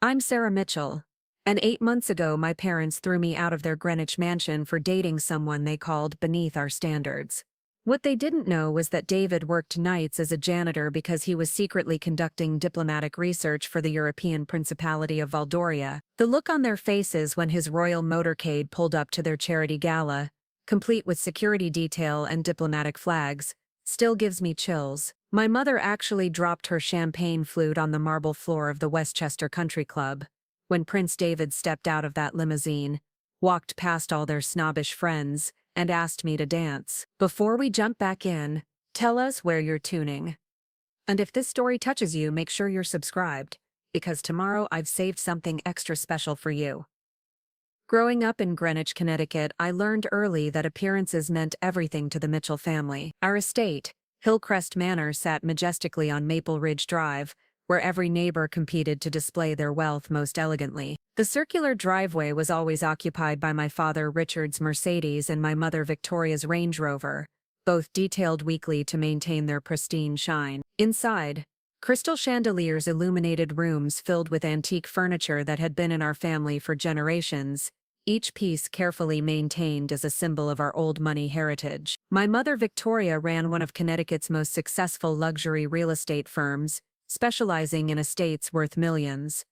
I'm Sarah Mitchell. And 8 months ago, my parents threw me out of their Greenwich mansion for dating someone they called beneath our standards. What they didn't know was that David worked nights as a janitor because he was secretly conducting diplomatic research for the European Principality of Valdoria. The look on their faces when his royal motorcade pulled up to their charity gala, complete with security detail and diplomatic flags, still gives me chills. My mother actually dropped her champagne flute on the marble floor of the Westchester Country Club when Prince David stepped out of that limousine, walked past all their snobbish friends, and asked me to dance. Before we jump back in, tell us where you're tuning. And if this story touches you, make sure you're subscribed, because tomorrow I've saved something extra special for you. Growing up in Greenwich, Connecticut, I learned early that appearances meant everything to the Mitchell family. Our estate, Hillcrest Manor, sat majestically on Maple Ridge Drive, where every neighbor competed to display their wealth most elegantly. The circular driveway was always occupied by my father Richard's Mercedes and my mother Victoria's Range Rover, both detailed weekly to maintain their pristine shine. Inside, crystal chandeliers illuminated rooms filled with antique furniture that had been in our family for generations, each piece carefully maintained as a symbol of our old money heritage. My mother Victoria ran one of Connecticut's most successful luxury real estate firms, specializing in estates worth millions.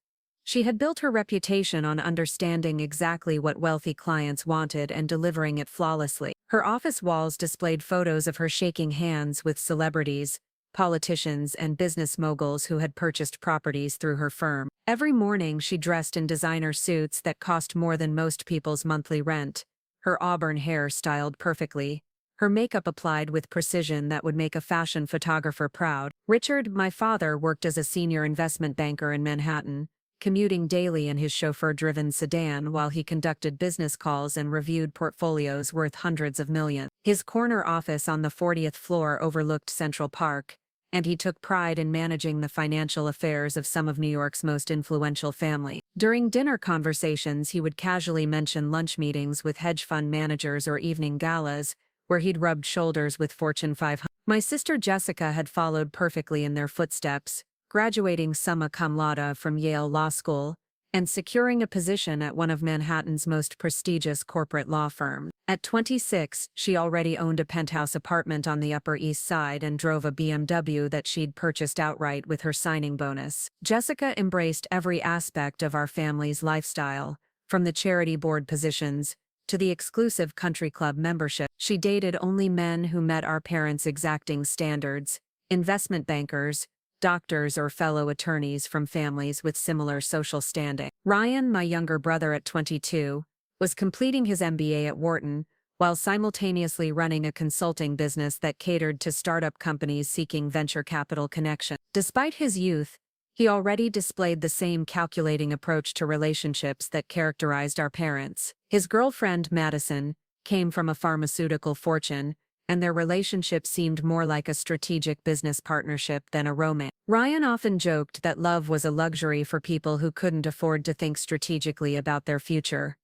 She had built her reputation on understanding exactly what wealthy clients wanted and delivering it flawlessly. Her office walls displayed photos of her shaking hands with celebrities, politicians, and business moguls who had purchased properties through her firm. Every morning she dressed in designer suits that cost more than most people's monthly rent, her auburn hair styled perfectly, her makeup applied with precision that would make a fashion photographer proud. Richard, my father, worked as a senior investment banker in Manhattan, commuting daily in his chauffeur-driven sedan while he conducted business calls and reviewed portfolios worth hundreds of millions. His corner office on the 40th floor overlooked Central Park, and he took pride in managing the financial affairs of some of New York's most influential families. During dinner conversations, he would casually mention lunch meetings with hedge fund managers or evening galas, where he'd rubbed shoulders with Fortune 500. My sister Jessica had followed perfectly in their footsteps, graduating summa cum laude from Yale Law School, and securing a position at one of Manhattan's most prestigious corporate law firms. At 26, she already owned a penthouse apartment on the Upper East Side and drove a BMW that she'd purchased outright with her signing bonus. Jessica embraced every aspect of our family's lifestyle, from the charity board positions to the exclusive country club membership. She dated only men who met our parents' exacting standards, investment bankers, doctors, or fellow attorneys from families with similar social standing. Ryan, my younger brother at 22, was completing his MBA at Wharton, while simultaneously running a consulting business that catered to startup companies seeking venture capital connection. Despite his youth, he already displayed the same calculating approach to relationships that characterized our parents. His girlfriend, Madison, came from a pharmaceutical fortune, and their relationship seemed more like a strategic business partnership than a romance. Ryan often joked that love was a luxury for people who couldn't afford to think strategically about their future.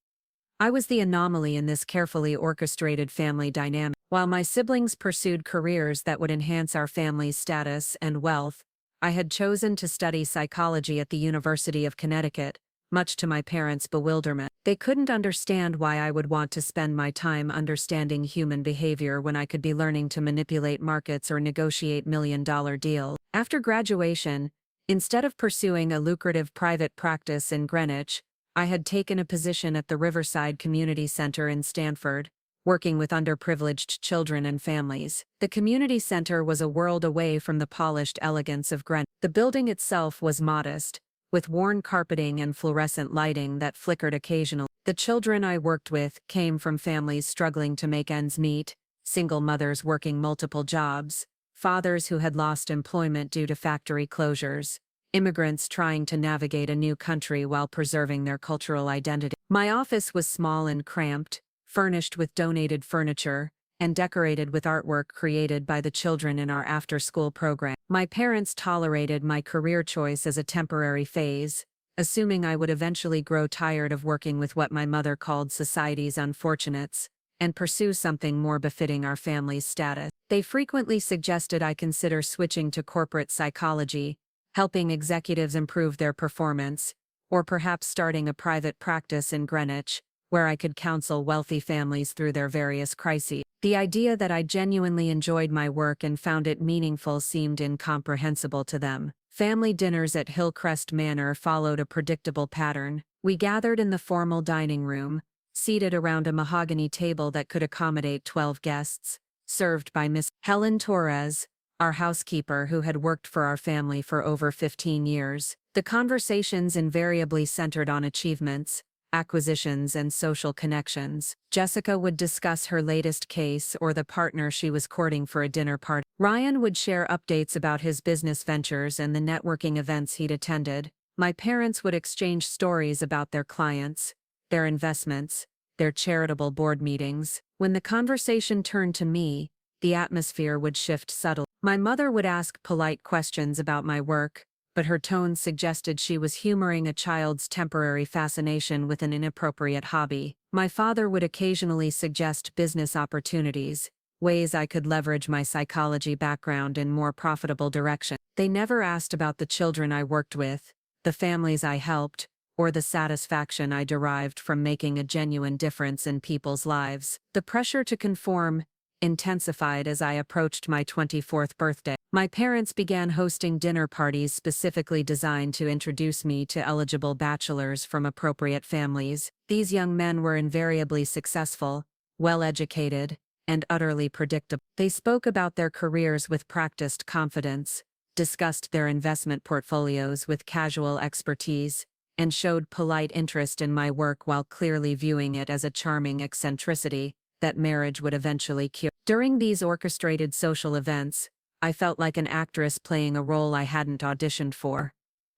I was the anomaly in this carefully orchestrated family dynamic. While my siblings pursued careers that would enhance our family's status and wealth, I had chosen to study psychology at the University of Connecticut, much to my parents' bewilderment. They couldn't understand why I would want to spend my time understanding human behavior when I could be learning to manipulate markets or negotiate million-dollar deals. After graduation, instead of pursuing a lucrative private practice in Greenwich, I had taken a position at the Riverside Community Center in Stanford, working with underprivileged children and families. The community center was a world away from the polished elegance of Greenwich. The building itself was modest, with worn carpeting and fluorescent lighting that flickered occasionally. The children I worked with came from families struggling to make ends meet, single mothers working multiple jobs, fathers who had lost employment due to factory closures, immigrants trying to navigate a new country while preserving their cultural identity. My office was small and cramped, furnished with donated furniture, and decorated with artwork created by the children in our after-school program. My parents tolerated my career choice as a temporary phase, assuming I would eventually grow tired of working with what my mother called society's unfortunates, and pursue something more befitting our family's status. They frequently suggested I consider switching to corporate psychology, helping executives improve their performance, or perhaps starting a private practice in Greenwich, where I could counsel wealthy families through their various crises. The idea that I genuinely enjoyed my work and found it meaningful seemed incomprehensible to them. Family dinners at Hillcrest Manor followed a predictable pattern. We gathered in the formal dining room, seated around a mahogany table that could accommodate 12 guests, served by Miss Helen Torres, our housekeeper who had worked for our family for over 15 years. The conversations invariably centered on achievements, acquisitions, and social connections. Jessica would discuss her latest case or the partner she was courting for a dinner party. Ryan would share updates about his business ventures and the networking events he'd attended. My parents would exchange stories about their clients, their investments, their charitable board meetings. When the conversation turned to me, the atmosphere would shift subtly. My mother would ask polite questions about my work, but her tone suggested she was humoring a child's temporary fascination with an inappropriate hobby. My father would occasionally suggest business opportunities, ways I could leverage my psychology background in more profitable direction. They never asked about the children I worked with, the families I helped, or the satisfaction I derived from making a genuine difference in people's lives. The pressure to conform intensified as I approached my 24th birthday. My parents began hosting dinner parties specifically designed to introduce me to eligible bachelors from appropriate families. These young men were invariably successful, well-educated, and utterly predictable. They spoke about their careers with practiced confidence, discussed their investment portfolios with casual expertise, and showed polite interest in my work while clearly viewing it as a charming eccentricity that marriage would eventually cure. During these orchestrated social events, I felt like an actress playing a role I hadn't auditioned for.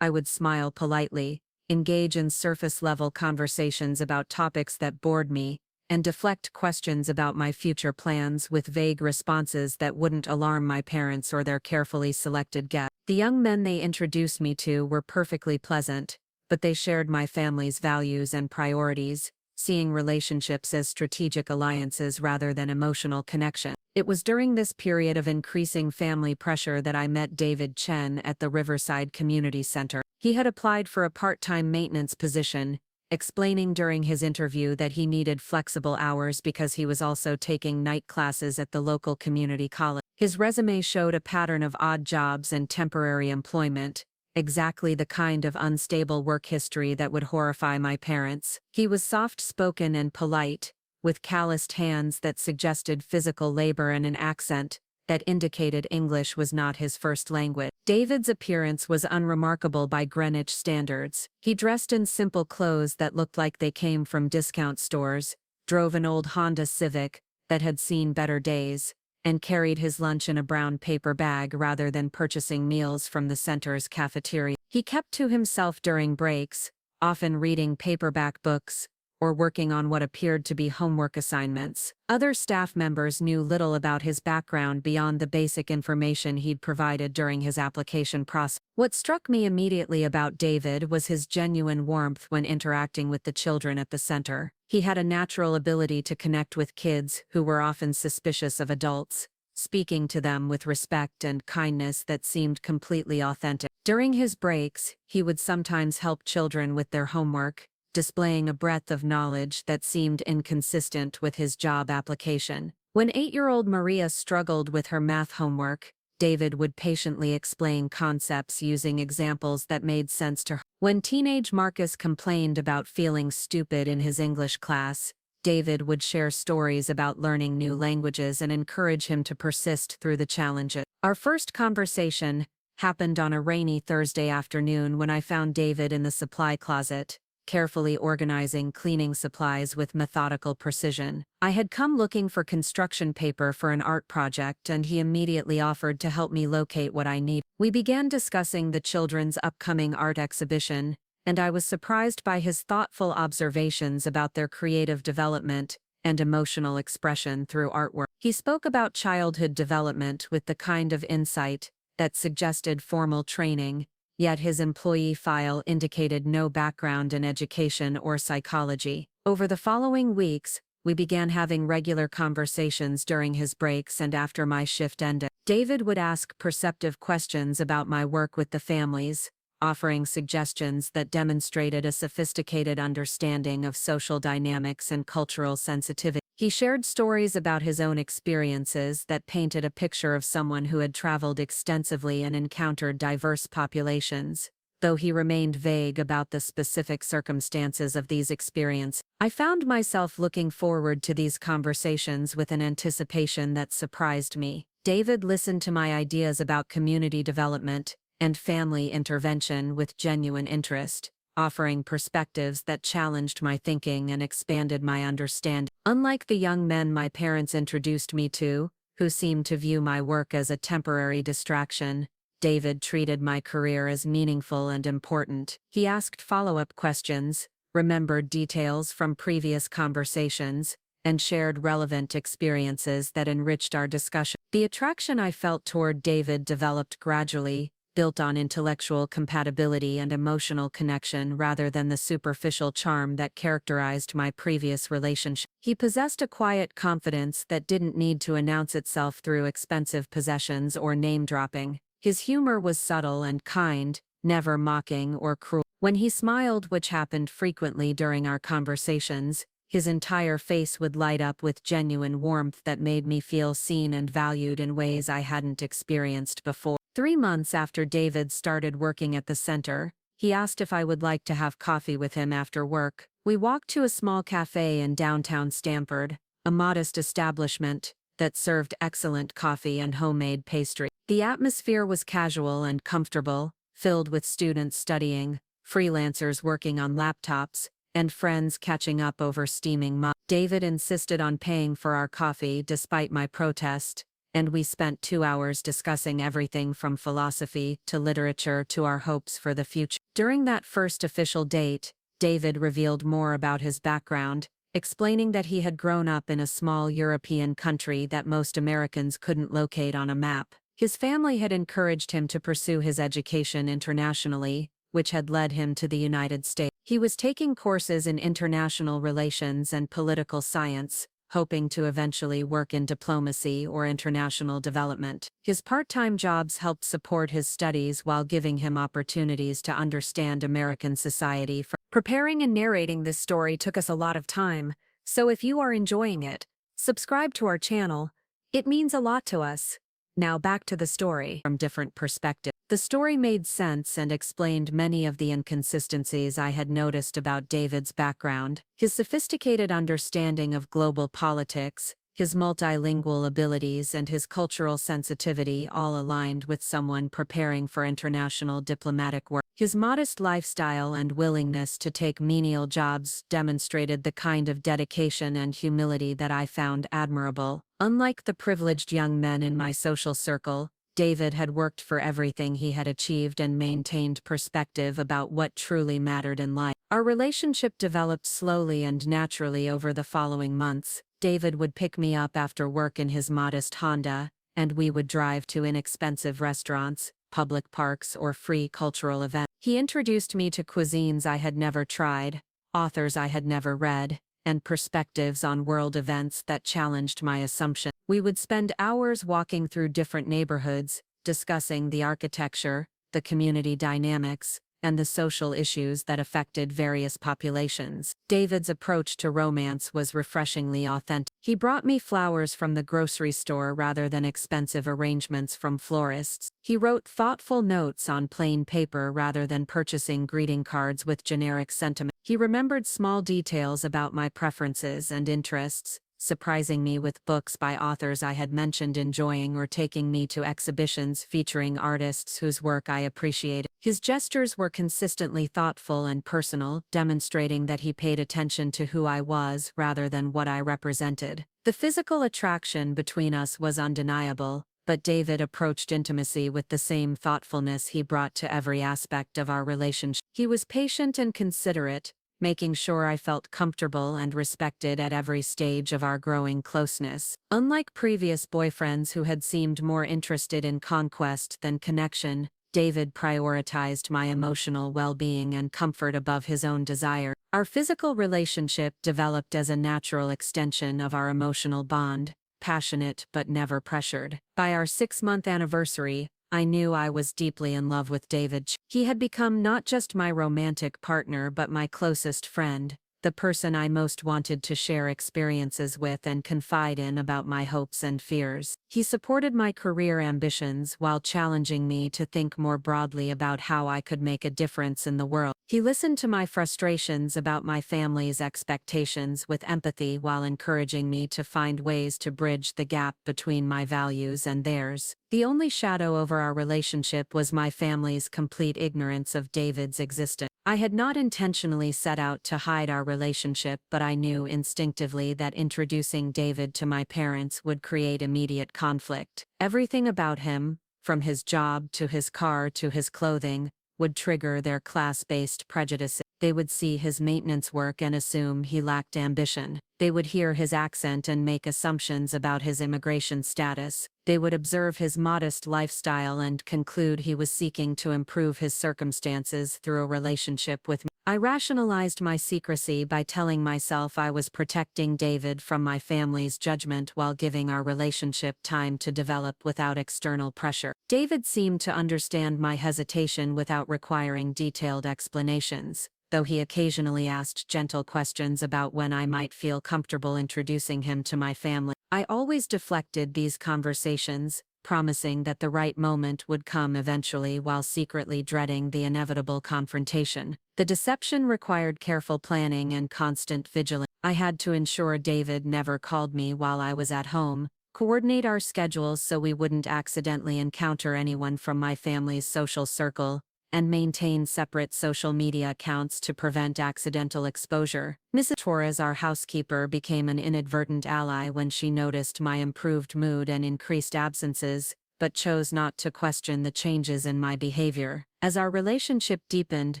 I would smile politely, engage in surface-level conversations about topics that bored me, and deflect questions about my future plans with vague responses that wouldn't alarm my parents or their carefully selected guests. The young men they introduced me to were perfectly pleasant, but they shared my family's values and priorities, seeing relationships as strategic alliances rather than emotional connection. It was during this period of increasing family pressure that I met David Chen at the Riverside Community Center. He had applied for a part-time maintenance position, explaining during his interview that he needed flexible hours because he was also taking night classes at the local community college. His resume showed a pattern of odd jobs and temporary employment, exactly the kind of unstable work history that would horrify my parents. He was soft-spoken and polite, with calloused hands that suggested physical labor and an accent that indicated English was not his first language. David's appearance was unremarkable by Greenwich standards. He dressed in simple clothes that looked like they came from discount stores, drove an old Honda Civic that had seen better days, and carried his lunch in a brown paper bag rather than purchasing meals from the center's cafeteria. He kept to himself during breaks, often reading paperback books, or working on what appeared to be homework assignments. Other staff members knew little about his background beyond the basic information he'd provided during his application process. What struck me immediately about David was his genuine warmth when interacting with the children at the center. He had a natural ability to connect with kids who were often suspicious of adults, speaking to them with respect and kindness that seemed completely authentic. During his breaks, he would sometimes help children with their homework, displaying a breadth of knowledge that seemed inconsistent with his job application. When 8-year-old Maria struggled with her math homework, David would patiently explain concepts using examples that made sense to her. When teenage Marcus complained about feeling stupid in his English class, David would share stories about learning new languages and encourage him to persist through the challenges. Our first conversation happened on a rainy Thursday afternoon when I found David in the supply closet, carefully organizing cleaning supplies with methodical precision. I had come looking for construction paper for an art project, and he immediately offered to help me locate what I need. We began discussing the children's upcoming art exhibition, and I was surprised by his thoughtful observations about their creative development and emotional expression through artwork. He spoke about childhood development with the kind of insight that suggested formal training, yet his employee file indicated no background in education or psychology. Over the following weeks, we began having regular conversations during his breaks and after my shift ended. David would ask perceptive questions about my work with the families, offering suggestions that demonstrated a sophisticated understanding of social dynamics and cultural sensitivity. He shared stories about his own experiences that painted a picture of someone who had traveled extensively and encountered diverse populations. Though he remained vague about the specific circumstances of these experiences, I found myself looking forward to these conversations with an anticipation that surprised me. David listened to my ideas about community development and family intervention with genuine interest, offering perspectives that challenged my thinking and expanded my understanding. Unlike the young men my parents introduced me to, who seemed to view my work as a temporary distraction, David treated my career as meaningful and important. He asked follow-up questions, remembered details from previous conversations, and shared relevant experiences that enriched our discussion. The attraction I felt toward David developed gradually, built on intellectual compatibility and emotional connection rather than the superficial charm that characterized my previous relationship. He possessed a quiet confidence that didn't need to announce itself through expensive possessions or name-dropping. His humor was subtle and kind, never mocking or cruel. When he smiled, which happened frequently during our conversations, his entire face would light up with genuine warmth that made me feel seen and valued in ways I hadn't experienced before. 3 months after David started working at the center, he asked if I would like to have coffee with him after work. We walked to a small cafe in downtown Stamford, a modest establishment that served excellent coffee and homemade pastry. The atmosphere was casual and comfortable, filled with students studying, freelancers working on laptops, and friends catching up over steaming mugs. David insisted on paying for our coffee despite my protest, and we spent 2 hours discussing everything from philosophy to literature to our hopes for the future. During that first official date, David revealed more about his background, explaining that he had grown up in a small European country that most Americans couldn't locate on a map. His family had encouraged him to pursue his education internationally, which had led him to the United States. He was taking courses in international relations and political science, hoping to eventually work in diplomacy or international development. His part-time jobs helped support his studies while giving him opportunities to understand American society. Preparing and narrating this story took us a lot of time, so if you are enjoying it, subscribe to our channel. It means a lot to us. Now back to the story from different perspectives. The story made sense and explained many of the inconsistencies I had noticed about David's background. His sophisticated understanding of global politics, his multilingual abilities, and his cultural sensitivity all aligned with someone preparing for international diplomatic work. His modest lifestyle and willingness to take menial jobs demonstrated the kind of dedication and humility that I found admirable. Unlike the privileged young men in my social circle, David had worked for everything he had achieved and maintained perspective about what truly mattered in life. Our relationship developed slowly and naturally over the following months. David would pick me up after work in his modest Honda, and we would drive to inexpensive restaurants, public parks, or free cultural events. He introduced me to cuisines I had never tried, authors I had never read, and perspectives on world events that challenged my assumptions. We would spend hours walking through different neighborhoods, discussing the architecture, the community dynamics, and the social issues that affected various populations. David's approach to romance was refreshingly authentic. He brought me flowers from the grocery store rather than expensive arrangements from florists. He wrote thoughtful notes on plain paper rather than purchasing greeting cards with generic sentiment. He remembered small details about my preferences and interests, surprising me with books by authors I had mentioned enjoying or taking me to exhibitions featuring artists whose work I appreciated. His gestures were consistently thoughtful and personal, demonstrating that he paid attention to who I was rather than what I represented. The physical attraction between us was undeniable, but David approached intimacy with the same thoughtfulness he brought to every aspect of our relationship. He was patient and considerate, making sure I felt comfortable and respected at every stage of our growing closeness. Unlike previous boyfriends who had seemed more interested in conquest than connection, David prioritized my emotional well-being and comfort above his own desire. Our physical relationship developed as a natural extension of our emotional bond, passionate but never pressured. By our 6-month anniversary, I knew I was deeply in love with David. He had become not just my romantic partner but my closest friend, the person I most wanted to share experiences with and confide in about my hopes and fears. He supported my career ambitions while challenging me to think more broadly about how I could make a difference in the world. He listened to my frustrations about my family's expectations with empathy while encouraging me to find ways to bridge the gap between my values and theirs. The only shadow over our relationship was my family's complete ignorance of David's existence. I had not intentionally set out to hide our relationship, but I knew instinctively that introducing David to my parents would create immediate conflict. Everything about him, from his job to his car to his clothing, would trigger their class-based prejudices. They would see his maintenance work and assume he lacked ambition. They would hear his accent and make assumptions about his immigration status. They would observe his modest lifestyle and conclude he was seeking to improve his circumstances through a relationship with me. I rationalized my secrecy by telling myself I was protecting David from my family's judgment while giving our relationship time to develop without external pressure. David seemed to understand my hesitation without requiring detailed explanations, though he occasionally asked gentle questions about when I might feel comfortable introducing him to my family. I always deflected these conversations, promising that the right moment would come eventually while secretly dreading the inevitable confrontation. The deception required careful planning and constant vigilance. I had to ensure David never called me while I was at home, coordinate our schedules so we wouldn't accidentally encounter anyone from my family's social circle, and maintain separate social media accounts to prevent accidental exposure. Mrs. Torres, our housekeeper, became an inadvertent ally when she noticed my improved mood and increased absences, but chose not to question the changes in my behavior. As our relationship deepened,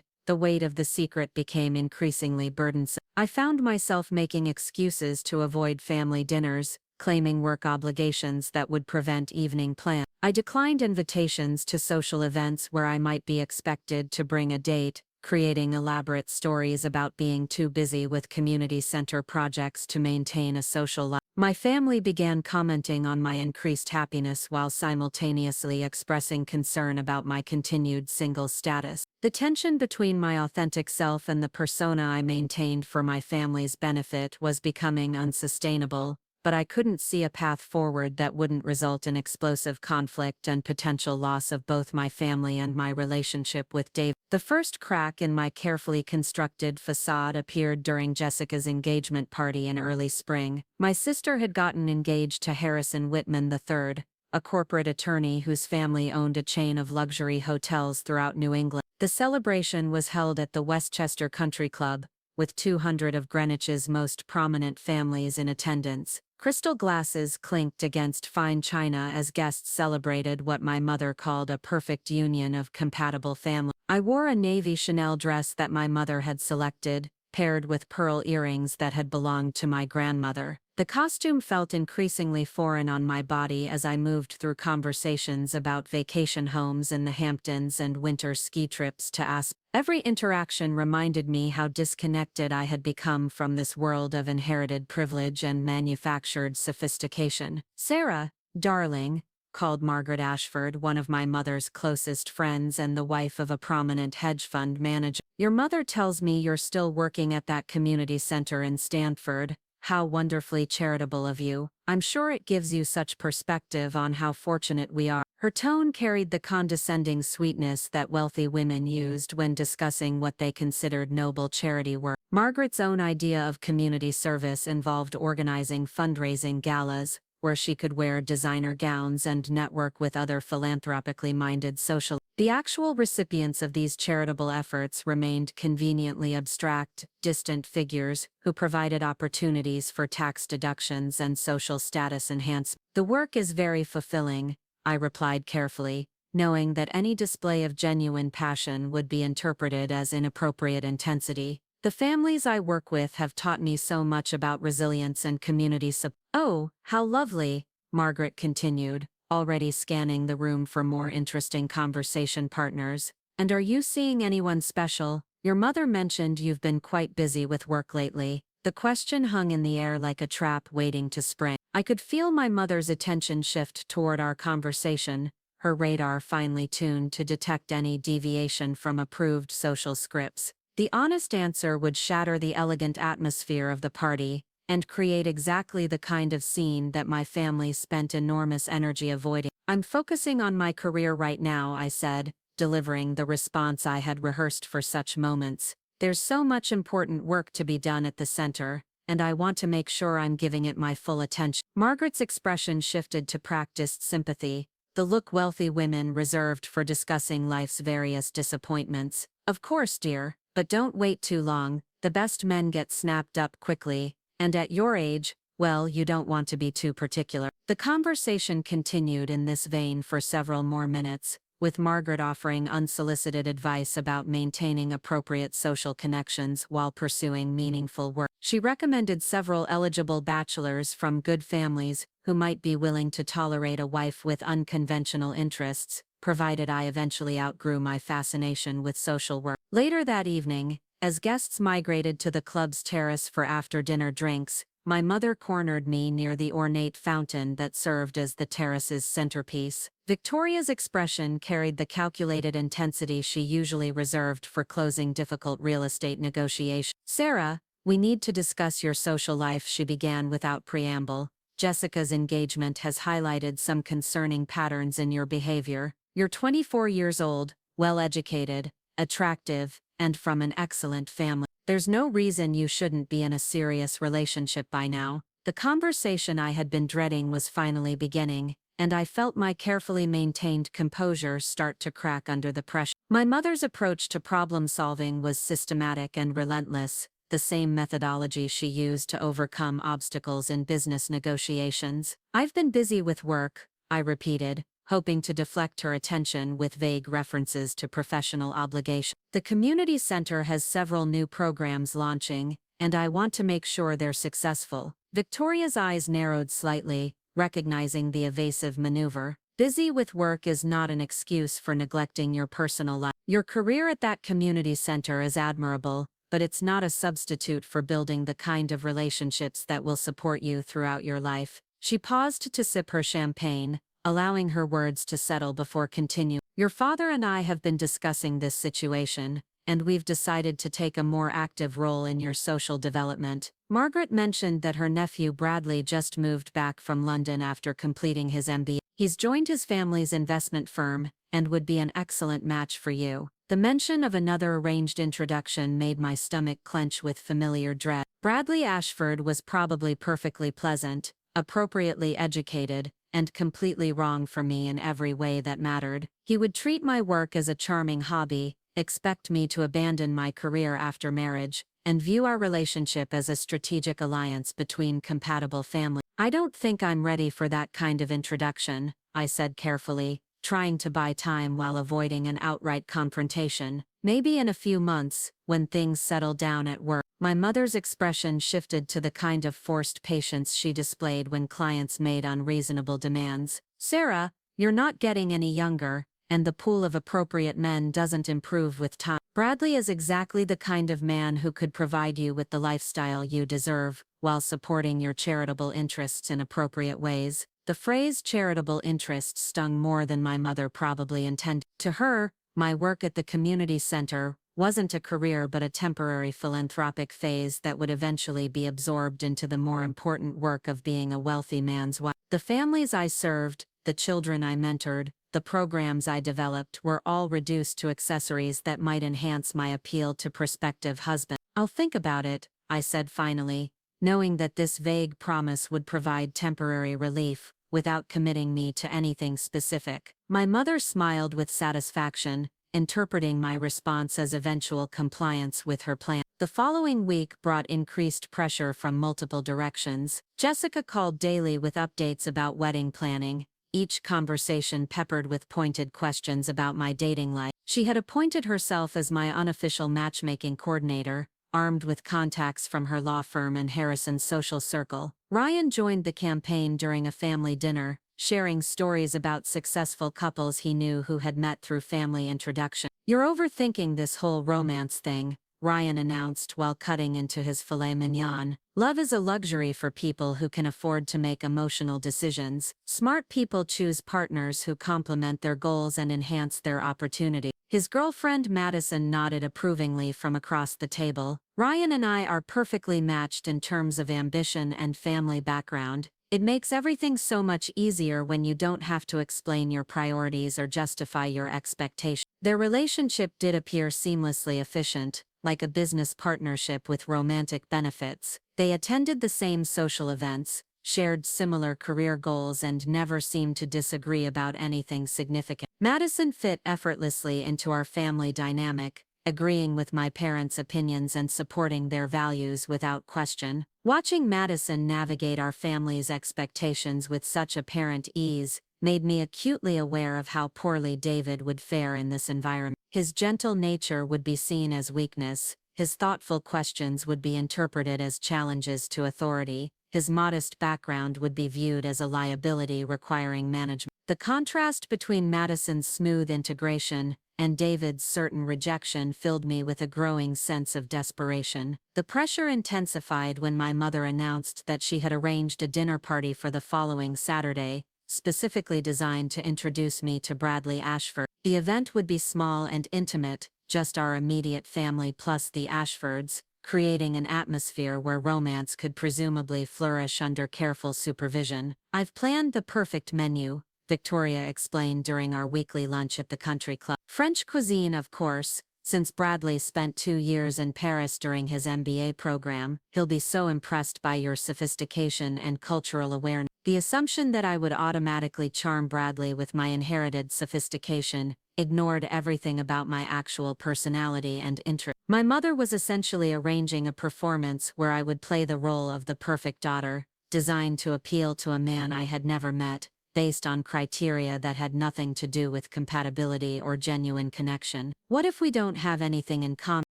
the weight of the secret became increasingly burdensome. I found myself making excuses to avoid family dinners, claiming work obligations that would prevent evening plans. I declined invitations to social events where I might be expected to bring a date, creating elaborate stories about being too busy with community center projects to maintain a social life. My family began commenting on my increased happiness while simultaneously expressing concern about my continued single status. The tension between my authentic self and the persona I maintained for my family's benefit was becoming unsustainable, but I couldn't see a path forward that wouldn't result in explosive conflict and potential loss of both my family and my relationship with Dave. The first crack in my carefully constructed facade appeared during Jessica's engagement party in early spring. My sister had gotten engaged to Harrison Whitman III, a corporate attorney whose family owned a chain of luxury hotels throughout New England. The celebration was held at the Westchester Country Club, with 200 of Greenwich's most prominent families in attendance. Crystal glasses clinked against fine china as guests celebrated what my mother called a perfect union of compatible families. I wore a navy Chanel dress that my mother had selected, paired with pearl earrings that had belonged to my grandmother. The costume felt increasingly foreign on my body as I moved through conversations about vacation homes in the Hamptons and winter ski trips to Aspen. Every interaction reminded me how disconnected I had become from this world of inherited privilege and manufactured sophistication. "Sarah, darling," called Margaret Ashford, one of my mother's closest friends and the wife of a prominent hedge fund manager. "Your mother tells me you're still working at that community center in Stanford. How wonderfully charitable of you. I'm sure it gives you such perspective on how fortunate we are." Her tone carried the condescending sweetness that wealthy women used when discussing what they considered noble charity work. Margaret's own idea of community service involved organizing fundraising galas, where she could wear designer gowns and network with other philanthropically minded social. The actual recipients of these charitable efforts remained conveniently abstract, distant figures who provided opportunities for tax deductions and social status enhancement. "The work is very fulfilling," I replied carefully, knowing that any display of genuine passion would be interpreted as inappropriate intensity. "The families I work with have taught me so much about resilience and community support." "Oh, how lovely," Margaret continued, already scanning the room for more interesting conversation partners. "And are you seeing anyone special? Your mother mentioned you've been quite busy with work lately." The question hung in the air like a trap waiting to spring. I could feel my mother's attention shift toward our conversation, her radar finely tuned to detect any deviation from approved social scripts. The honest answer would shatter the elegant atmosphere of the party and create exactly the kind of scene that my family spent enormous energy avoiding. "I'm focusing on my career right now," I said, delivering the response I had rehearsed for such moments. "There's so much important work to be done at the center, and I want to make sure I'm giving it my full attention." Margaret's expression shifted to practiced sympathy, the look wealthy women reserved for discussing life's various disappointments. "Of course, dear, but don't wait too long. The best men get snapped up quickly, and at your age, well, you don't want to be too particular." The conversation continued in this vein for several more minutes, with Margaret offering unsolicited advice about maintaining appropriate social connections while pursuing meaningful work. She recommended several eligible bachelors from good families who might be willing to tolerate a wife with unconventional interests, provided I eventually outgrew my fascination with social work. Later that evening, as guests migrated to the club's terrace for after-dinner drinks, my mother cornered me near the ornate fountain that served as the terrace's centerpiece. Victoria's expression carried the calculated intensity she usually reserved for closing difficult real estate negotiations. "Sarah, we need to discuss your social life," she began without preamble. "Jessica's engagement has highlighted some concerning patterns in your behavior. You're 24 years old, well-educated, attractive, and from an excellent family. There's no reason you shouldn't be in a serious relationship by now." The conversation I had been dreading was finally beginning, and I felt my carefully maintained composure start to crack under the pressure. My mother's approach to problem-solving was systematic and relentless, the same methodology she used to overcome obstacles in business negotiations. "I've been busy with work," I repeated, hoping to deflect her attention with vague references to professional obligations. "The community center has several new programs launching, and I want to make sure they're successful." Victoria's eyes narrowed slightly, recognizing the evasive maneuver. "Busy with work is not an excuse for neglecting your personal life. Your career at that community center is admirable, but it's not a substitute for building the kind of relationships that will support you throughout your life." She paused to sip her champagne, allowing her words to settle before continuing. "Your father and I have been discussing this situation, and we've decided to take a more active role in your social development." Margaret mentioned that her nephew Bradley just moved back from London after completing his MBA. "He's joined his family's investment firm, and would be an excellent match for you." The mention of another arranged introduction made my stomach clench with familiar dread. Bradley Ashford was probably perfectly pleasant, appropriately educated, and completely wrong for me in every way that mattered. He would treat my work as a charming hobby, expect me to abandon my career after marriage, and view our relationship as a strategic alliance between compatible families. "I don't think I'm ready for that kind of introduction," I said carefully, trying to buy time while avoiding an outright confrontation. "Maybe in a few months, when things settle down at work." My mother's expression shifted to the kind of forced patience she displayed when clients made unreasonable demands. "Sarah, you're not getting any younger, and the pool of appropriate men doesn't improve with time. Bradley is exactly the kind of man who could provide you with the lifestyle you deserve, while supporting your charitable interests in appropriate ways." The phrase charitable interests stung more than my mother probably intended. To her, my work at the community center wasn't a career but a temporary philanthropic phase that would eventually be absorbed into the more important work of being a wealthy man's wife. The families I served, the children I mentored, the programs I developed were all reduced to accessories that might enhance my appeal to prospective husbands. "I'll think about it," I said finally, knowing that this vague promise would provide temporary relief, without committing me to anything specific. My mother smiled with satisfaction, interpreting my response as eventual compliance with her plan. The following week brought increased pressure from multiple directions. Jessica called daily with updates about wedding planning, each conversation peppered with pointed questions about my dating life. She had appointed herself as my unofficial matchmaking coordinator, armed with contacts from her law firm and Harrison's social circle. Ryan joined the campaign during a family dinner, sharing stories about successful couples he knew who had met through family introduction. "You're overthinking this whole romance thing," Ryan announced while cutting into his filet mignon. Love is a luxury for people who can afford to make emotional decisions. Smart people choose partners who complement their goals and enhance their opportunity. His girlfriend Madison nodded approvingly from across the table. Ryan and I are perfectly matched in terms of ambition and family background. It makes everything so much easier when you don't have to explain your priorities or justify your expectations. Their relationship did appear seamlessly efficient, like a business partnership with romantic benefits. They attended the same social events, shared similar career goals, and never seemed to disagree about anything significant. Madison fit effortlessly into our family dynamic, agreeing with my parents' opinions and supporting their values without question. Watching Madison navigate our family's expectations with such apparent ease made me acutely aware of how poorly David would fare in this environment. His gentle nature would be seen as weakness, his thoughtful questions would be interpreted as challenges to authority, his modest background would be viewed as a liability requiring management. The contrast between Madison's smooth integration and David's certain rejection filled me with a growing sense of desperation. The pressure intensified when my mother announced that she had arranged a dinner party for the following Saturday, specifically designed to introduce me to Bradley Ashford. The event would be small and intimate, just our immediate family plus the Ashfords, creating an atmosphere where romance could presumably flourish under careful supervision. "I've planned the perfect menu," Victoria explained during our weekly lunch at the country club. "French cuisine, of course, since Bradley spent 2 years in Paris during his MBA program. He'll be so impressed by your sophistication and cultural awareness." The assumption that I would automatically charm Bradley with my inherited sophistication ignored everything about my actual personality and interest. My mother was essentially arranging a performance where I would play the role of the perfect daughter, designed to appeal to a man I had never met, based on criteria that had nothing to do with compatibility or genuine connection. What if we don't have anything in common?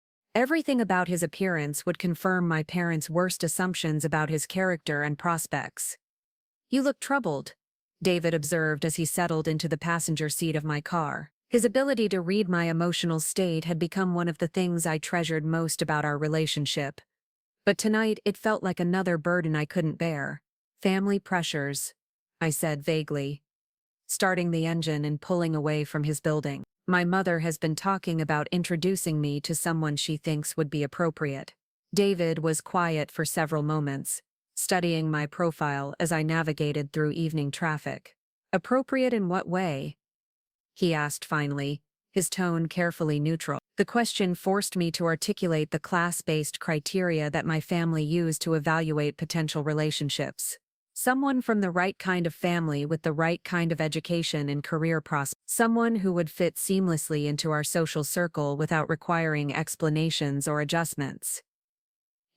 Everything about his appearance would confirm my parents' worst assumptions about his character and prospects. "You look troubled," David observed as he settled into the passenger seat of my car. His ability to read my emotional state had become one of the things I treasured most about our relationship. But tonight it felt like another burden I couldn't bear. "Family pressures," I said vaguely, starting the engine and pulling away from his building. "My mother has been talking about introducing me to someone she thinks would be appropriate." David was quiet for several moments, studying my profile as I navigated through evening traffic. "Appropriate in what way?" he asked finally, his tone carefully neutral. The question forced me to articulate the class-based criteria that my family used to evaluate potential relationships. Someone from the right kind of family with the right kind of education and career prospects. Someone who would fit seamlessly into our social circle without requiring explanations or adjustments.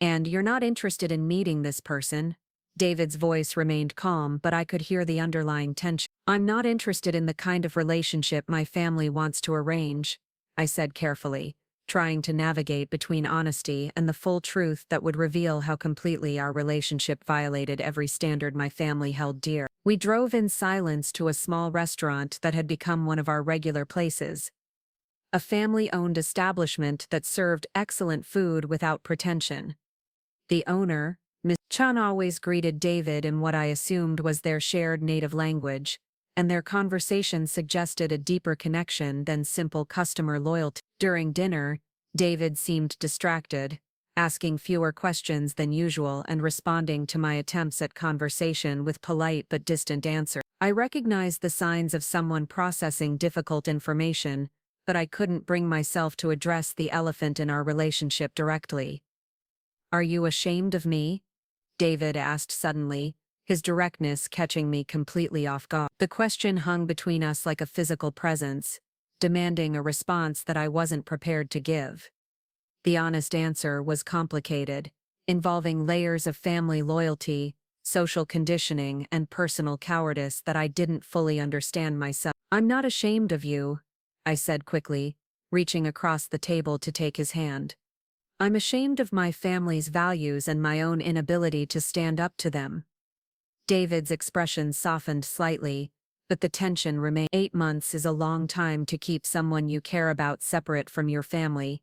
"And you're not interested in meeting this person?" David's voice remained calm, but I could hear the underlying tension. "I'm not interested in the kind of relationship my family wants to arrange," I said carefully, trying to navigate between honesty and the full truth that would reveal how completely our relationship violated every standard my family held dear. We drove in silence to a small restaurant that had become one of our regular places. A family-owned establishment that served excellent food without pretension. The owner, Ms. Chan, always greeted David in what I assumed was their shared native language, and their conversation suggested a deeper connection than simple customer loyalty. During dinner, David seemed distracted, asking fewer questions than usual and responding to my attempts at conversation with polite but distant answers. I recognized the signs of someone processing difficult information, but I couldn't bring myself to address the elephant in our relationship directly. "Are you ashamed of me?" David asked suddenly, his directness catching me completely off guard. The question hung between us like a physical presence, demanding a response that I wasn't prepared to give. The honest answer was complicated, involving layers of family loyalty, social conditioning, and personal cowardice that I didn't fully understand myself. "I'm not ashamed of you," I said quickly, reaching across the table to take his hand. "I'm ashamed of my family's values and my own inability to stand up to them." David's expression softened slightly, but the tension remained. 8 months is a long time to keep someone you care about separate from your family,"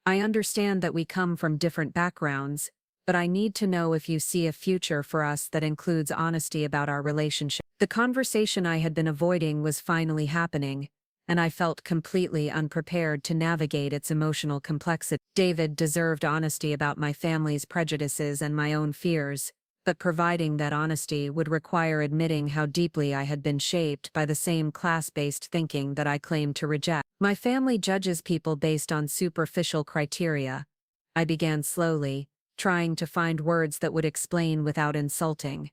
I understand that we come from different backgrounds, but I need to know if you see a future for us that includes honesty about our relationship. The conversation I had been avoiding was finally happening, and I felt completely unprepared to navigate its emotional complexity. David deserved honesty about my family's prejudices and my own fears, but providing that honesty would require admitting how deeply I had been shaped by the same class-based thinking that I claimed to reject. My family judges people based on superficial criteria. I began slowly, trying to find words that would explain without insulting.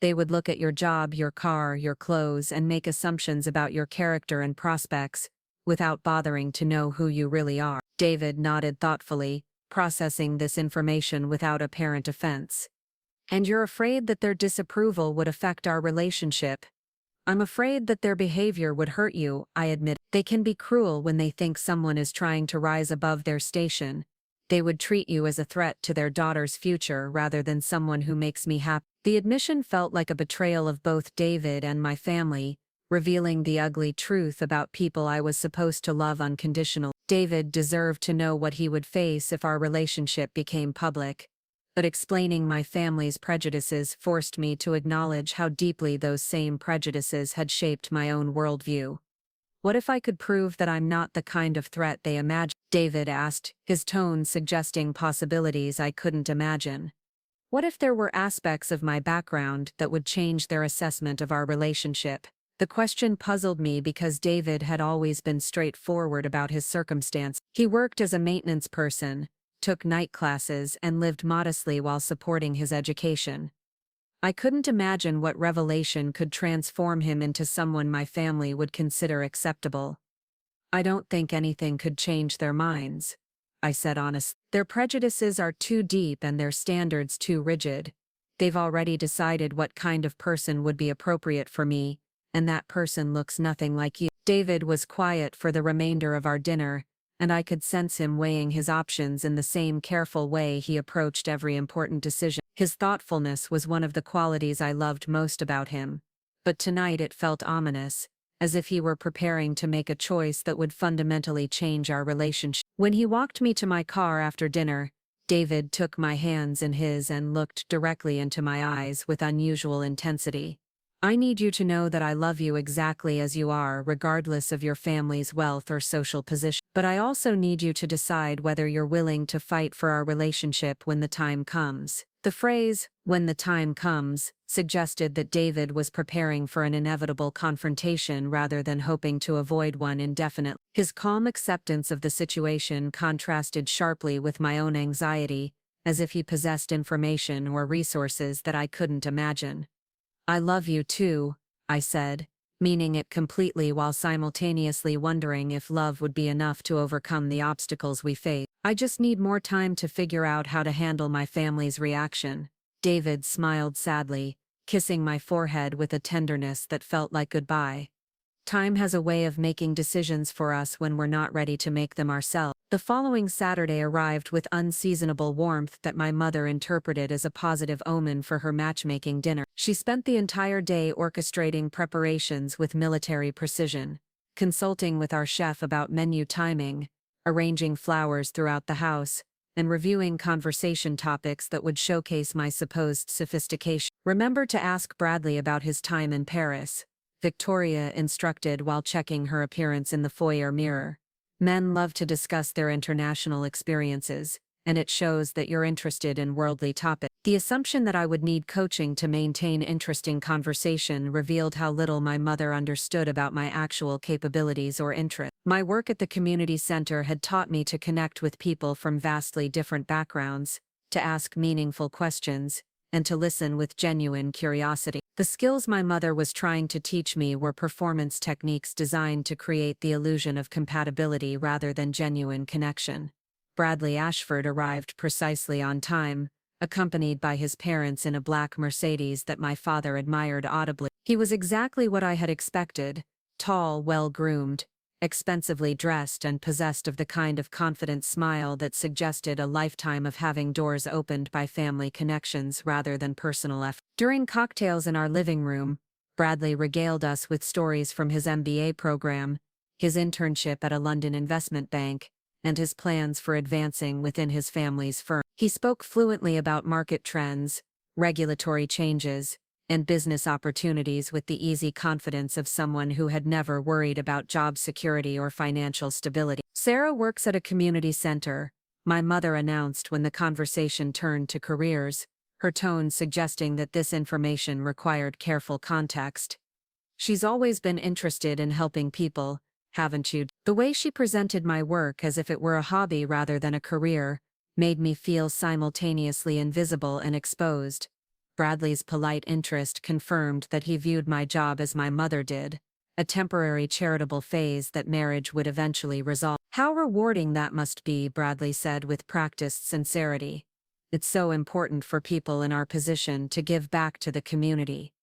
They would look at your job, your car, your clothes, and make assumptions about your character and prospects, without bothering to know who you really are. David nodded thoughtfully, processing this information without apparent offense. And you're afraid that their disapproval would affect our relationship. I'm afraid that their behavior would hurt you, I admit. They can be cruel when they think someone is trying to rise above their station. They would treat you as a threat to their daughter's future rather than someone who makes me happy. The admission felt like a betrayal of both David and my family, revealing the ugly truth about people I was supposed to love unconditionally. David deserved to know what he would face if our relationship became public, but explaining my family's prejudices forced me to acknowledge how deeply those same prejudices had shaped my own worldview. What if I could prove that I'm not the kind of threat they imagine? David asked, his tone suggesting possibilities I couldn't imagine. What if there were aspects of my background that would change their assessment of our relationship? The question puzzled me because David had always been straightforward about his circumstance. He worked as a maintenance person, took night classes, and lived modestly while supporting his education. I couldn't imagine what revelation could transform him into someone my family would consider acceptable. I don't think anything could change their minds, I said honestly. Their prejudices are too deep and their standards too rigid. They've already decided what kind of person would be appropriate for me, and that person looks nothing like you. David was quiet for the remainder of our dinner, and I could sense him weighing his options in the same careful way he approached every important decision. His thoughtfulness was one of the qualities I loved most about him, but tonight it felt ominous, as if he were preparing to make a choice that would fundamentally change our relationship. When he walked me to my car after dinner, David took my hands in his and looked directly into my eyes with unusual intensity. I need you to know that I love you exactly as you are, regardless of your family's wealth or social position. But I also need you to decide whether you're willing to fight for our relationship when the time comes. The phrase, "when the time comes," suggested that David was preparing for an inevitable confrontation rather than hoping to avoid one indefinitely. His calm acceptance of the situation contrasted sharply with my own anxiety, as if he possessed information or resources that I couldn't imagine. I love you too, I said, meaning it completely while simultaneously wondering if love would be enough to overcome the obstacles we face. I just need more time to figure out how to handle my family's reaction. David smiled sadly, kissing my forehead with a tenderness that felt like goodbye. Time has a way of making decisions for us when we're not ready to make them ourselves. The following Saturday arrived with unseasonable warmth that my mother interpreted as a positive omen for her matchmaking dinner. She spent the entire day orchestrating preparations with military precision, consulting with our chef about menu timing, arranging flowers throughout the house, and reviewing conversation topics that would showcase my supposed sophistication. Remember to ask Bradley about his time in Paris, Victoria instructed while checking her appearance in the foyer mirror. Men love to discuss their international experiences, and it shows that you're interested in worldly topics. The assumption that I would need coaching to maintain interesting conversation revealed how little my mother understood about my actual capabilities or interests. My work at the community center had taught me to connect with people from vastly different backgrounds, to ask meaningful questions, and to listen with genuine curiosity. The skills my mother was trying to teach me were performance techniques designed to create the illusion of compatibility rather than genuine connection. Bradley Ashford arrived precisely on time, accompanied by his parents in a black Mercedes that my father admired audibly. He was exactly what I had expected: tall, well-groomed, expensively dressed, and possessed of the kind of confident smile that suggested a lifetime of having doors opened by family connections rather than personal effort. During cocktails in our living room, Bradley regaled us with stories from his MBA program, his internship at a London investment bank, and his plans for advancing within his family's firm. He spoke fluently about market trends, regulatory changes, and business opportunities with the easy confidence of someone who had never worried about job security or financial stability. "Sarah works at a community center," my mother announced when the conversation turned to careers, her tone suggesting that this information required careful context. "She's always been interested in helping people, haven't you?" The way she presented my work as if it were a hobby rather than a career made me feel simultaneously invisible and exposed. Bradley's polite interest confirmed that he viewed my job as my mother did, a temporary charitable phase that marriage would eventually resolve. "How rewarding that must be," Bradley said with practiced sincerity. "It's so important for people in our position to give back to the community."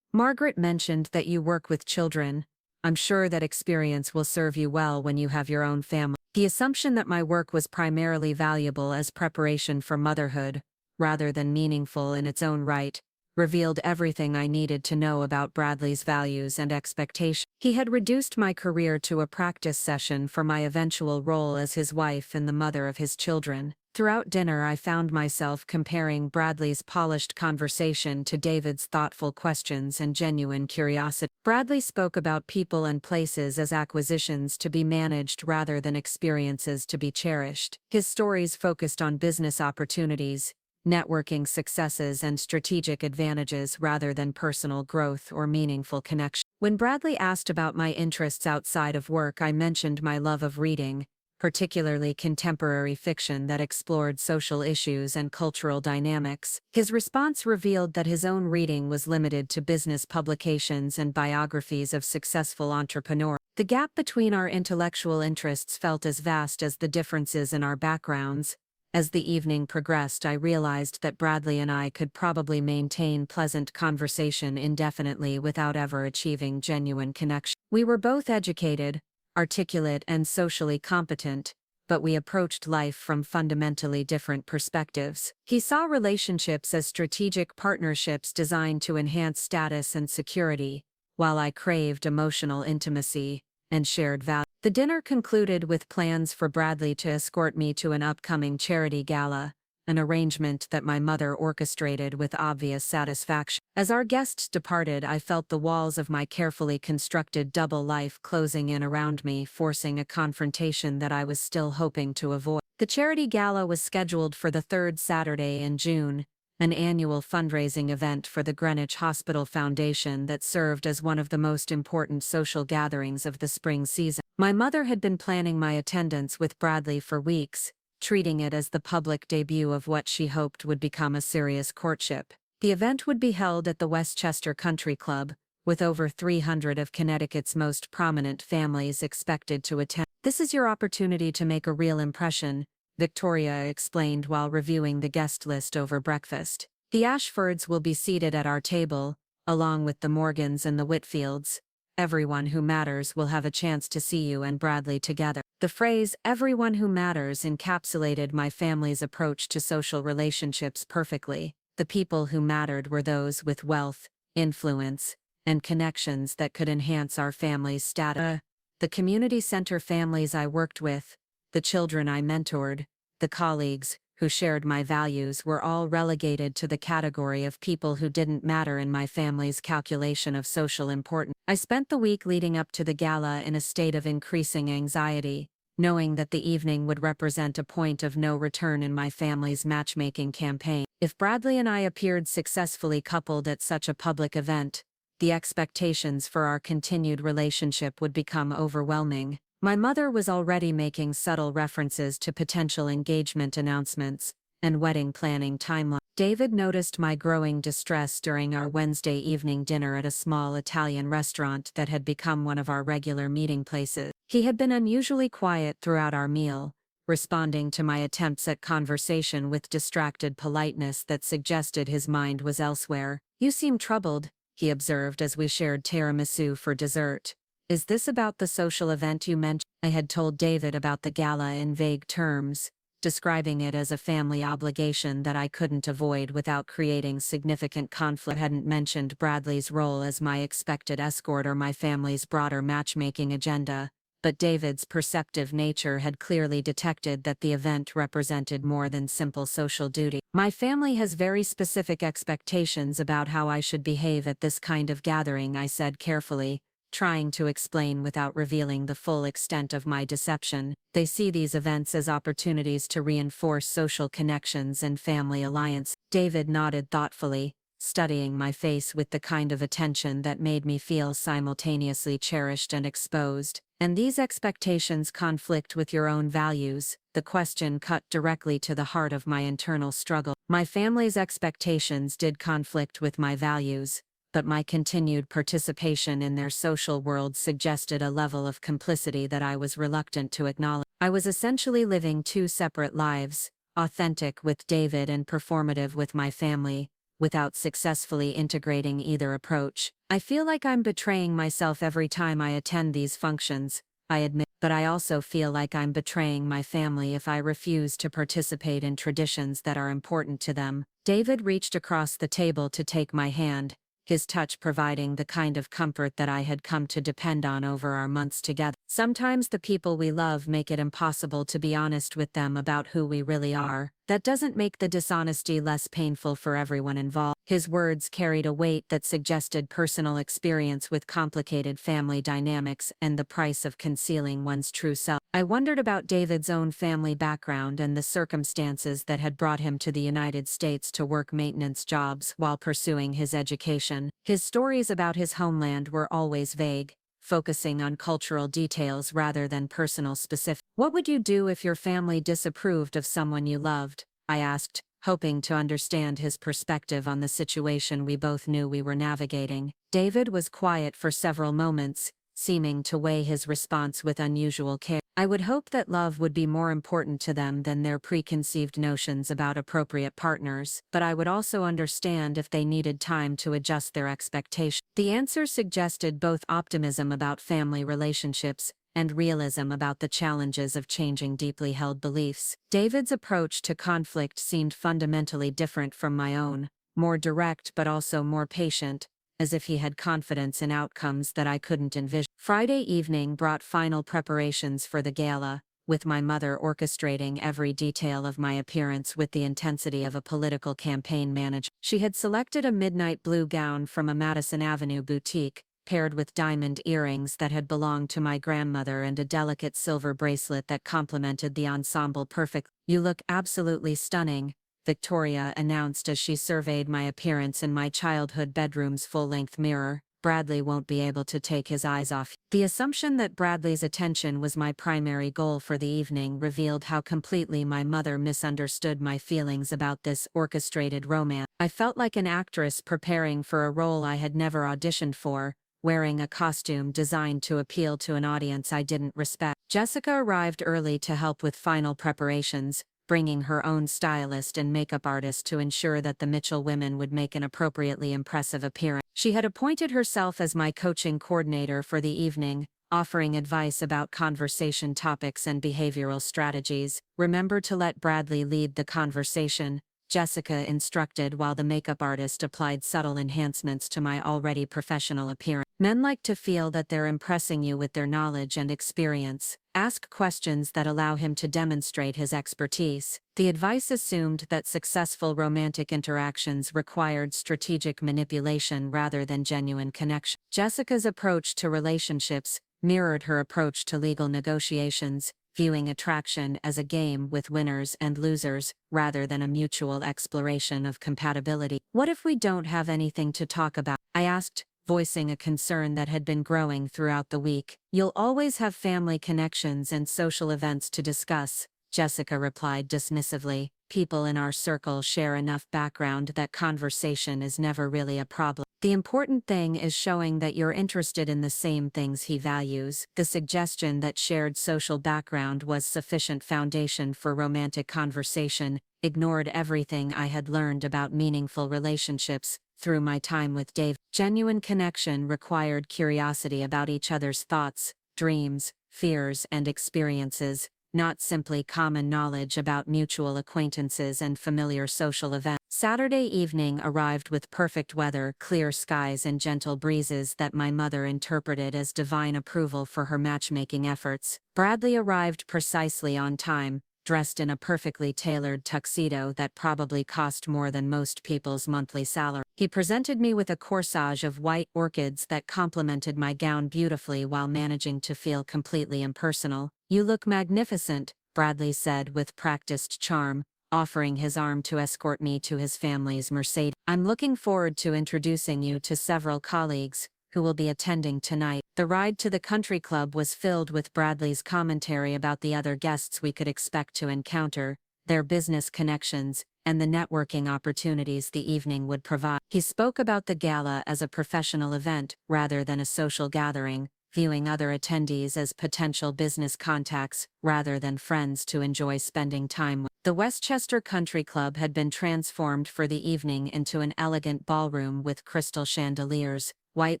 "Margaret mentioned that you work with children. I'm sure that experience will serve you well when you have your own family." The assumption that my work was primarily valuable as preparation for motherhood, rather than meaningful in its own right, revealed everything I needed to know about Bradley's values and expectations. He had reduced my career to a practice session for my eventual role as his wife and the mother of his children. Throughout dinner, I found myself comparing Bradley's polished conversation to David's thoughtful questions and genuine curiosity. Bradley spoke about people and places as acquisitions to be managed rather than experiences to be cherished. His stories focused on business opportunities, networking successes, and strategic advantages rather than personal growth or meaningful connection. When Bradley asked about my interests outside of work, I mentioned my love of reading, particularly contemporary fiction that explored social issues and cultural dynamics. His response revealed that his own reading was limited to business publications and biographies of successful entrepreneurs. The gap between our intellectual interests felt as vast as the differences in our backgrounds. As the evening progressed, I realized that Bradley and I could probably maintain pleasant conversation indefinitely without ever achieving genuine connection. We were both educated, articulate, and socially competent, but we approached life from fundamentally different perspectives. He saw relationships as strategic partnerships designed to enhance status and security, while I craved emotional intimacy and shared values. The dinner concluded with plans for Bradley to escort me to an upcoming charity gala, an arrangement that my mother orchestrated with obvious satisfaction. As our guests departed, I felt the walls of my carefully constructed double life closing in around me, forcing a confrontation that I was still hoping to avoid. The charity gala was scheduled for the third Saturday in June, an annual fundraising event for the Greenwich Hospital Foundation that served as one of the most important social gatherings of the spring season. My mother had been planning my attendance with Bradley for weeks, treating it as the public debut of what she hoped would become a serious courtship. The event would be held at the Westchester Country Club, with over 300 of Connecticut's most prominent families expected to attend. "This is your opportunity to make a real impression," Victoria explained while reviewing the guest list over breakfast. "The Ashfords will be seated at our table, along with the Morgans and the Whitfields. Everyone who matters will have a chance to see you and Bradley together." The phrase "everyone who matters" encapsulated my family's approach to social relationships perfectly. The people who mattered were those with wealth, influence, and connections that could enhance our family's status. The community center families I worked with, the children I mentored, the colleagues who shared my values were all relegated to the category of people who didn't matter in my family's calculation of social importance. I spent the week leading up to the gala in a state of increasing anxiety, knowing that the evening would represent a point of no return in my family's matchmaking campaign. If Bradley and I appeared successfully coupled at such a public event, the expectations for our continued relationship would become overwhelming. My mother was already making subtle references to potential engagement announcements and wedding planning timelines. David noticed my growing distress during our Wednesday evening dinner at a small Italian restaurant that had become one of our regular meeting places. He had been unusually quiet throughout our meal, responding to my attempts at conversation with distracted politeness that suggested his mind was elsewhere. "You seem troubled," he observed as we shared tiramisu for dessert. "Is this about the social event you mentioned?" I had told David about the gala in vague terms, describing it as a family obligation that I couldn't avoid without creating significant conflict. I hadn't mentioned Bradley's role as my expected escort or my family's broader matchmaking agenda, but David's perceptive nature had clearly detected that the event represented more than simple social duty. My family has very specific expectations about how I should behave at this kind of gathering, I said carefully, trying to explain without revealing the full extent of my deception. They see these events as opportunities to reinforce social connections and family alliance. David nodded thoughtfully, studying my face with the kind of attention that made me feel simultaneously cherished and exposed. And these expectations conflict with your own values? The question cut directly to the heart of my internal struggle. My family's expectations did conflict with my values, but my continued participation in their social world suggested a level of complicity that I was reluctant to acknowledge. I was essentially living two separate lives, authentic with David and performative with my family, without successfully integrating either approach. I feel like I'm betraying myself every time I attend these functions, I admit, but I also feel like I'm betraying my family if I refuse to participate in traditions that are important to them. David reached across the table to take my hand, his touch providing the kind of comfort that I had come to depend on over our months together. Sometimes the people we love make it impossible to be honest with them about who we really are. That doesn't make the dishonesty less painful for everyone involved. His words carried a weight that suggested personal experience with complicated family dynamics and the price of concealing one's true self. I wondered about David's own family background and the circumstances that had brought him to the United States to work maintenance jobs while pursuing his education. His stories about his homeland were always vague, focusing on cultural details rather than personal specifics. What would you do if your family disapproved of someone you loved? I asked, hoping to understand his perspective on the situation we both knew we were navigating. David was quiet for several moments, seeming to weigh his response with unusual care. I would hope that love would be more important to them than their preconceived notions about appropriate partners, but I would also understand if they needed time to adjust their expectations. The answer suggested both optimism about family relationships and realism about the challenges of changing deeply held beliefs. David's approach to conflict seemed fundamentally different from my own, more direct but also more patient, as if he had confidence in outcomes that I couldn't envision. Friday evening brought final preparations for the gala, with my mother orchestrating every detail of my appearance with the intensity of a political campaign manager. She had selected a midnight blue gown from a Madison Avenue boutique, paired with diamond earrings that had belonged to my grandmother and a delicate silver bracelet that complemented the ensemble perfectly. "You look absolutely stunning," Victoria announced as she surveyed my appearance in my childhood bedroom's full-length mirror. "Bradley won't be able to take his eyes off you." The assumption that Bradley's attention was my primary goal for the evening revealed how completely my mother misunderstood my feelings about this orchestrated romance. I felt like an actress preparing for a role I had never auditioned for, wearing a costume designed to appeal to an audience I didn't respect. Jessica arrived early to help with final preparations, bringing her own stylist and makeup artist to ensure that the Mitchell women would make an appropriately impressive appearance. She had appointed herself as my coaching coordinator for the evening, offering advice about conversation topics and behavioral strategies. "Remember to let Bradley lead the conversation," Jessica instructed while the makeup artist applied subtle enhancements to my already professional appearance. "Men like to feel that they're impressing you with their knowledge and experience. Ask questions that allow him to demonstrate his expertise." The advice assumed that successful romantic interactions required strategic manipulation rather than genuine connection. Jessica's approach to relationships mirrored her approach to legal negotiations, viewing attraction as a game with winners and losers, rather than a mutual exploration of compatibility. "What if we don't have anything to talk about?" I asked, voicing a concern that had been growing throughout the week. "You'll always have family connections and social events to discuss," Jessica replied dismissively. "People in our circle share enough background that conversation is never really a problem. The important thing is showing that you're interested in the same things he values." The suggestion that shared social background was sufficient foundation for romantic conversation ignored everything I had learned about meaningful relationships through my time with Dave. Genuine connection required curiosity about each other's thoughts, dreams, fears, and experiences, not simply common knowledge about mutual acquaintances and familiar social events. Saturday evening arrived with perfect weather, clear skies and gentle breezes that my mother interpreted as divine approval for her matchmaking efforts. Bradley arrived precisely on time, dressed in a perfectly tailored tuxedo that probably cost more than most people's monthly salary. He presented me with a corsage of white orchids that complemented my gown beautifully while managing to feel completely impersonal. "You look magnificent," Bradley said with practiced charm, offering his arm to escort me to his family's Mercedes. "I'm looking forward to introducing you to several colleagues who will be attending tonight." The ride to the country club was filled with Bradley's commentary about the other guests we could expect to encounter, their business connections, and the networking opportunities the evening would provide. He spoke about the gala as a professional event rather than a social gathering, viewing other attendees as potential business contacts rather than friends to enjoy spending time with. The Westchester Country Club had been transformed for the evening into an elegant ballroom with crystal chandeliers, white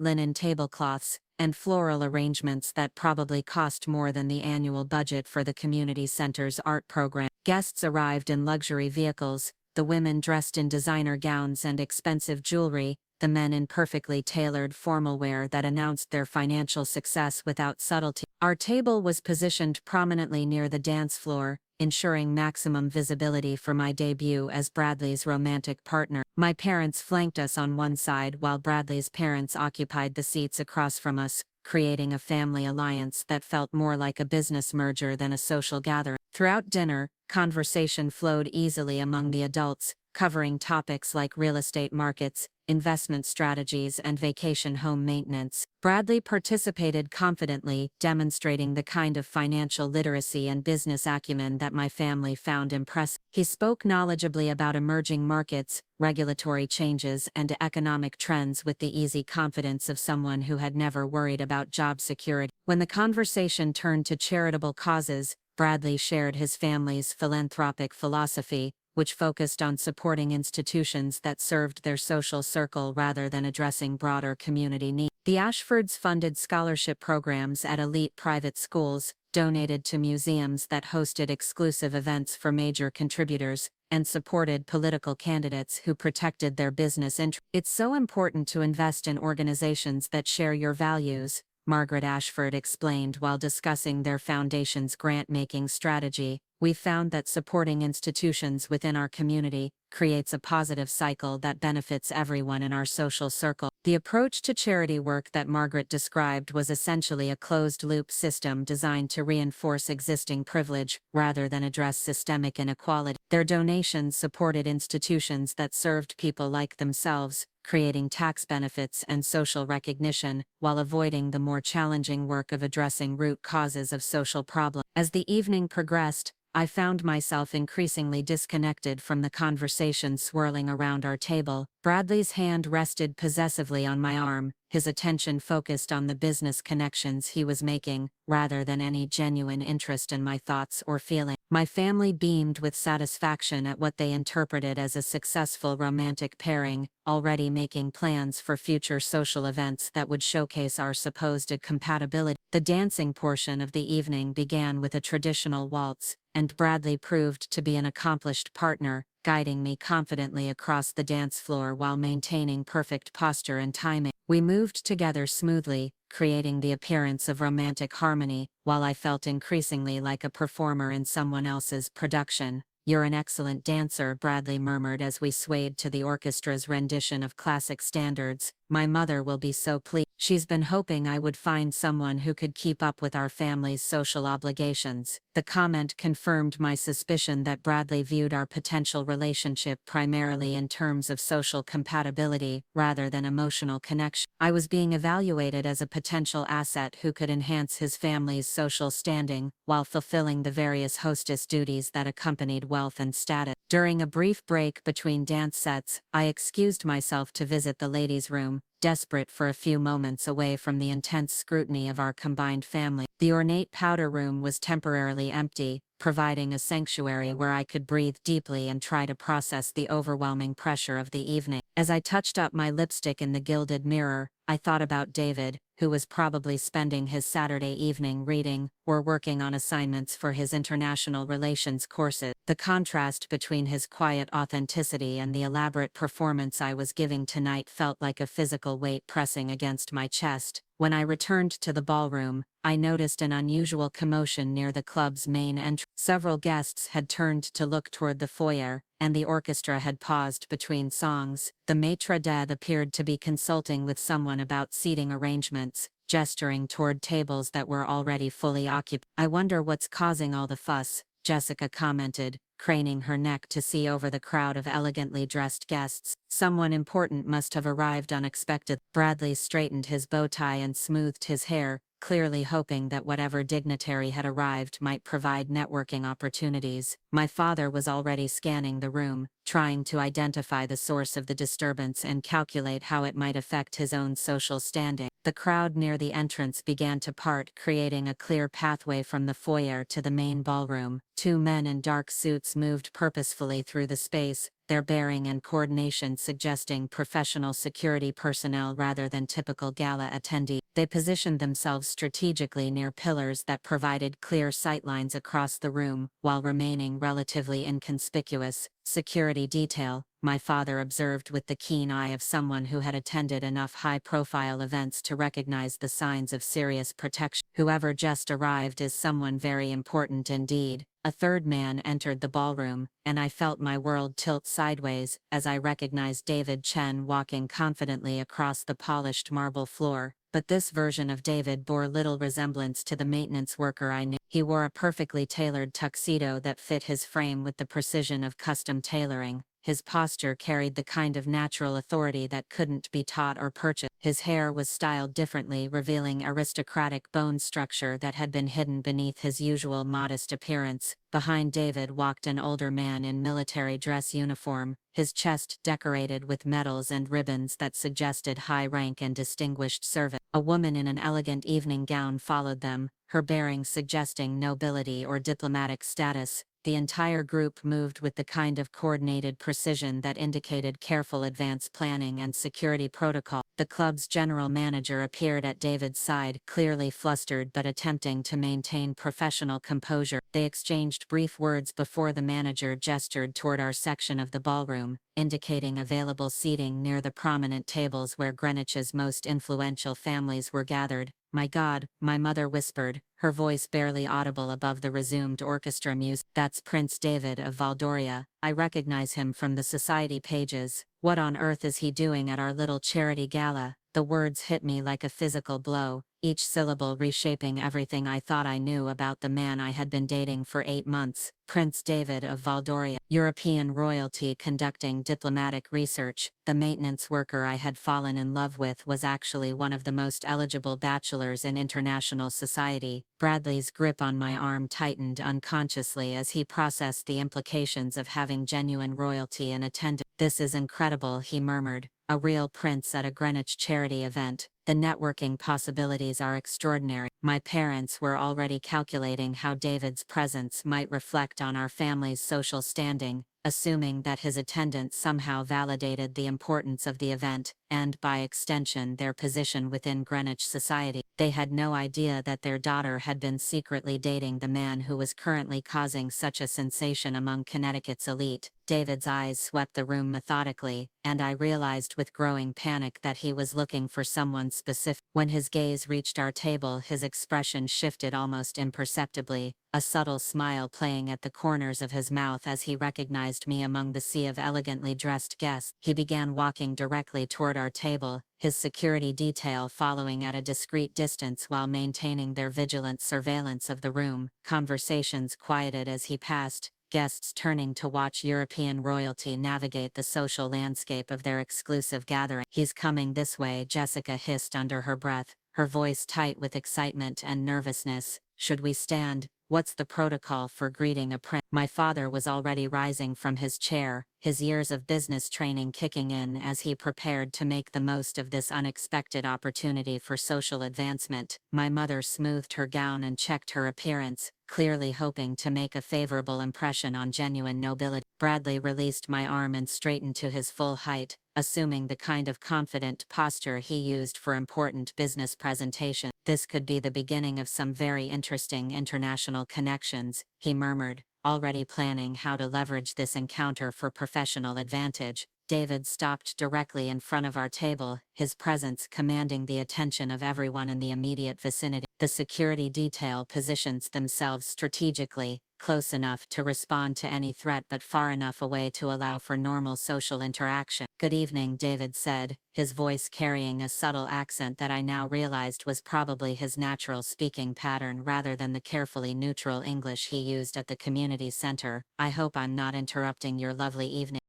linen tablecloths, and floral arrangements that probably cost more than the annual budget for the community center's art program. Guests arrived in luxury vehicles, the women dressed in designer gowns and expensive jewelry, the men in perfectly tailored formal wear that announced their financial success without subtlety. Our table was positioned prominently near the dance floor, ensuring maximum visibility for my debut as Bradley's romantic partner. My parents flanked us on one side while Bradley's parents occupied the seats across from us, creating a family alliance that felt more like a business merger than a social gathering. Throughout dinner, conversation flowed easily among the adults, covering topics like real estate markets, investment strategies, and vacation home maintenance. Bradley participated confidently, demonstrating the kind of financial literacy and business acumen that my family found impressive. He spoke knowledgeably about emerging markets, regulatory changes, and economic trends with the easy confidence of someone who had never worried about job security. When the conversation turned to charitable causes, Bradley shared his family's philanthropic philosophy, which focused on supporting institutions that served their social circle rather than addressing broader community needs. The Ashfords funded scholarship programs at elite private schools, donated to museums that hosted exclusive events for major contributors, and supported political candidates who protected their business interests. "It's so important to invest in organizations that share your values," Margaret Ashford explained while discussing their foundation's grant-making strategy. "We found that supporting institutions within our community creates a positive cycle that benefits everyone in our social circle." The approach to charity work that Margaret described was essentially a closed-loop system designed to reinforce existing privilege rather than address systemic inequality. Their donations supported institutions that served people like themselves, creating tax benefits and social recognition, while avoiding the more challenging work of addressing root causes of social problems. As the evening progressed, I found myself increasingly disconnected from the conversation swirling around our table. Bradley's hand rested possessively on my arm, his attention focused on the business connections he was making, rather than any genuine interest in my thoughts or feelings. My family beamed with satisfaction at what they interpreted as a successful romantic pairing, already making plans for future social events that would showcase our supposed compatibility. The dancing portion of the evening began with a traditional waltz, and Bradley proved to be an accomplished partner, guiding me confidently across the dance floor while maintaining perfect posture and timing. We moved together smoothly, creating the appearance of romantic harmony, while I felt increasingly like a performer in someone else's production. "You're an excellent dancer," Bradley murmured as we swayed to the orchestra's rendition of classic standards. "My mother will be so pleased. She's been hoping I would find someone who could keep up with our family's social obligations." The comment confirmed my suspicion that Bradley viewed our potential relationship primarily in terms of social compatibility rather than emotional connection. I was being evaluated as a potential asset who could enhance his family's social standing while fulfilling the various hostess duties that accompanied wealth and status. During a brief break between dance sets, I excused myself to visit the ladies' room, desperate for a few moments away from the intense scrutiny of our combined family. The ornate powder room was temporarily empty, providing a sanctuary where I could breathe deeply and try to process the overwhelming pressure of the evening. As I touched up my lipstick in the gilded mirror, I thought about David, who was probably spending his Saturday evening reading or working on assignments for his international relations courses. The contrast between his quiet authenticity and the elaborate performance I was giving tonight felt like a physical weight pressing against my chest. When I returned to the ballroom, I noticed an unusual commotion near the club's main entrance. Several guests had turned to look toward the foyer, and the orchestra had paused between songs. The maitre d' appeared to be consulting with someone about seating arrangements, gesturing toward tables that were already fully occupied. "I wonder what's causing all the fuss," Jessica commented, craning her neck to see over the crowd of elegantly dressed guests. "Someone important must have arrived unexpectedly." Bradley straightened his bow tie and smoothed his hair, clearly hoping that whatever dignitary had arrived might provide networking opportunities. My father was already scanning the room, trying to identify the source of the disturbance and calculate how it might affect his own social standing. The crowd near the entrance began to part, creating a clear pathway from the foyer to the main ballroom. Two men in dark suits moved purposefully through the space, their bearing and coordination suggesting professional security personnel rather than typical gala attendees. They positioned themselves strategically near pillars that provided clear sightlines across the room, while remaining relatively inconspicuous. "Security detail," my father observed with the keen eye of someone who had attended enough high-profile events to recognize the signs of serious protection. "Whoever just arrived is someone very important indeed." A third man entered the ballroom, and I felt my world tilt sideways as I recognized David Chen walking confidently across the polished marble floor. But this version of David bore little resemblance to the maintenance worker I knew. He wore a perfectly tailored tuxedo that fit his frame with the precision of custom tailoring. His posture carried the kind of natural authority that couldn't be taught or purchased. His hair was styled differently, revealing aristocratic bone structure that had been hidden beneath his usual modest appearance. Behind David walked an older man in military dress uniform, his chest decorated with medals and ribbons that suggested high rank and distinguished service. A woman in an elegant evening gown followed them, her bearing suggesting nobility or diplomatic status. The entire group moved with the kind of coordinated precision that indicated careful advance planning and security protocol. The club's general manager appeared at David's side, clearly flustered but attempting to maintain professional composure. They exchanged brief words before the manager gestured toward our section of the ballroom, indicating available seating near the prominent tables where Greenwich's most influential families were gathered. "My God," my mother whispered, her voice barely audible above the resumed orchestra music. "That's Prince David of Valdoria. I recognize him from the society pages. What on earth is he doing at our little charity gala?" The words hit me like a physical blow, each syllable reshaping everything I thought I knew about the man I had been dating for 8 months. Prince David of Valdoria, European royalty conducting diplomatic research. The maintenance worker I had fallen in love with was actually one of the most eligible bachelors in international society. Bradley's grip on my arm tightened unconsciously as he processed the implications of having genuine royalty in attendance. "This is incredible," he murmured. "A real prince at a Greenwich charity event. The networking possibilities are extraordinary." My parents were already calculating how David's presence might reflect on our family's social standing, assuming that his attendance somehow validated the importance of the event, and by extension their position within Greenwich society. They had no idea that their daughter had been secretly dating the man who was currently causing such a sensation among Connecticut's elite. David's eyes swept the room methodically, and I realized with growing panic that he was looking for someone specific. When his gaze reached our table, his expression shifted almost imperceptibly, a subtle smile playing at the corners of his mouth as he recognized me among the sea of elegantly dressed guests. He began walking directly toward our table, his security detail following at a discreet distance while maintaining their vigilant surveillance of the room. Conversations quieted as he passed, guests turning to watch European royalty navigate the social landscape of their exclusive gathering. "He's coming this way," Jessica hissed under her breath, her voice tight with excitement and nervousness. "Should we stand? What's the protocol for greeting a prince?" My father was already rising from his chair, his years of business training kicking in as he prepared to make the most of this unexpected opportunity for social advancement. My mother smoothed her gown and checked her appearance, clearly hoping to make a favorable impression on genuine nobility. Bradley released my arm and straightened to his full height, assuming the kind of confident posture he used for important business presentation. "This could be the beginning of some very interesting international connections," he murmured, already planning how to leverage this encounter for professional advantage. David stopped directly in front of our table, his presence commanding the attention of everyone in the immediate vicinity. The security detail positions themselves strategically, close enough to respond to any threat but far enough away to allow for normal social interaction. "Good evening," David said, his voice carrying a subtle accent that I now realized was probably his natural speaking pattern rather than the carefully neutral English he used at the community center. "I hope I'm not interrupting your lovely evening."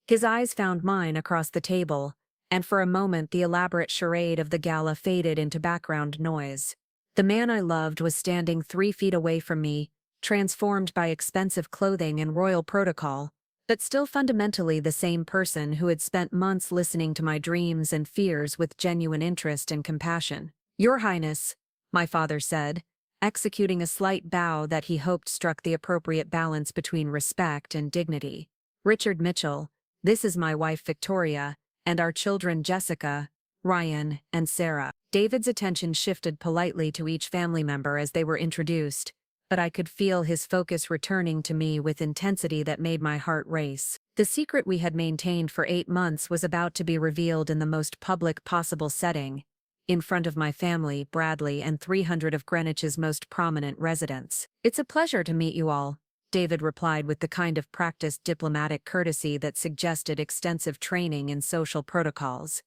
His eyes found mine across the table, and for a moment the elaborate charade of the gala faded into background noise. The man I loved was standing 3 feet away from me, transformed by expensive clothing and royal protocol, but still fundamentally the same person who had spent months listening to my dreams and fears with genuine interest and compassion. "Your Highness," my father said, executing a slight bow that he hoped struck the appropriate balance between respect and dignity. "Richard Mitchell, this is my wife Victoria, and our children Jessica, Ryan, and Sarah." David's attention shifted politely to each family member as they were introduced, but I could feel his focus returning to me with intensity that made my heart race. The secret we had maintained for 8 months was about to be revealed in the most public possible setting, in front of my family, Bradley, and 300 of Greenwich's most prominent residents. "It's a pleasure to meet you all," David replied with the kind of practiced diplomatic courtesy that suggested extensive training in social protocols.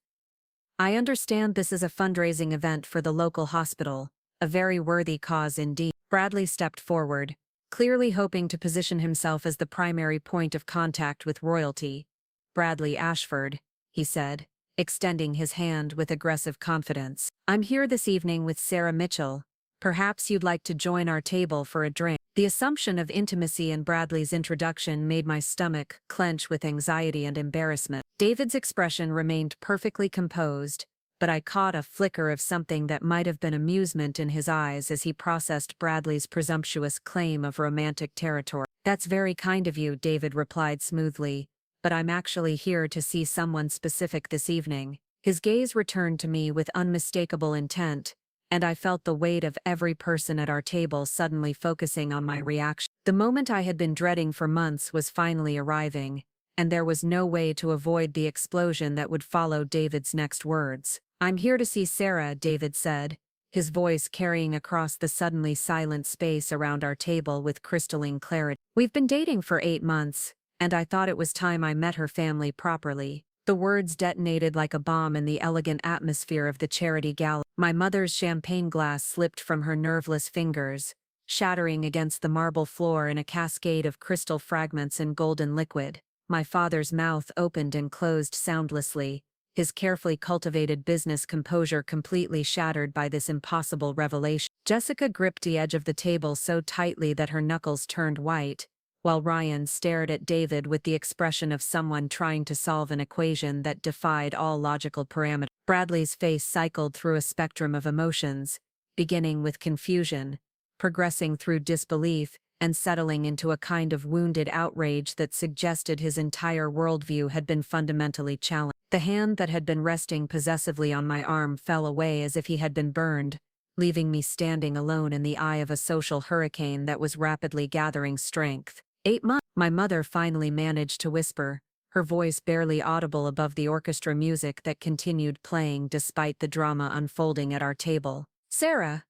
"I understand this is a fundraising event for the local hospital, a very worthy cause indeed." Bradley stepped forward, clearly hoping to position himself as the primary point of contact with royalty. "Bradley Ashford," he said, extending his hand with aggressive confidence. "I'm here this evening with Sarah Mitchell. Perhaps you'd like to join our table for a drink." The assumption of intimacy in Bradley's introduction made my stomach clench with anxiety and embarrassment. David's expression remained perfectly composed, but I caught a flicker of something that might have been amusement in his eyes as he processed Bradley's presumptuous claim of romantic territory. "That's very kind of you," David replied smoothly, "but I'm actually here to see someone specific this evening." His gaze returned to me with unmistakable intent, and I felt the weight of every person at our table suddenly focusing on my reaction. The moment I had been dreading for months was finally arriving, and there was no way to avoid the explosion that would follow David's next words. "I'm here to see Sarah," David said, his voice carrying across the suddenly silent space around our table with crystalline clarity. "We've been dating for 8 months, and I thought it was time I met her family properly." The words detonated like a bomb in the elegant atmosphere of the charity gala. My mother's champagne glass slipped from her nerveless fingers, shattering against the marble floor in a cascade of crystal fragments and golden liquid. My father's mouth opened and closed soundlessly, his carefully cultivated business composure completely shattered by this impossible revelation. Jessica gripped the edge of the table so tightly that her knuckles turned white, while Ryan stared at David with the expression of someone trying to solve an equation that defied all logical parameters. Bradley's face cycled through a spectrum of emotions, beginning with confusion, progressing through disbelief, and settling into a kind of wounded outrage that suggested his entire worldview had been fundamentally challenged. The hand that had been resting possessively on my arm fell away as if he had been burned, leaving me standing alone in the eye of a social hurricane that was rapidly gathering strength. 8 months, my mother finally managed to whisper, her voice barely audible above the orchestra music that continued playing despite the drama unfolding at our table. "Sarah,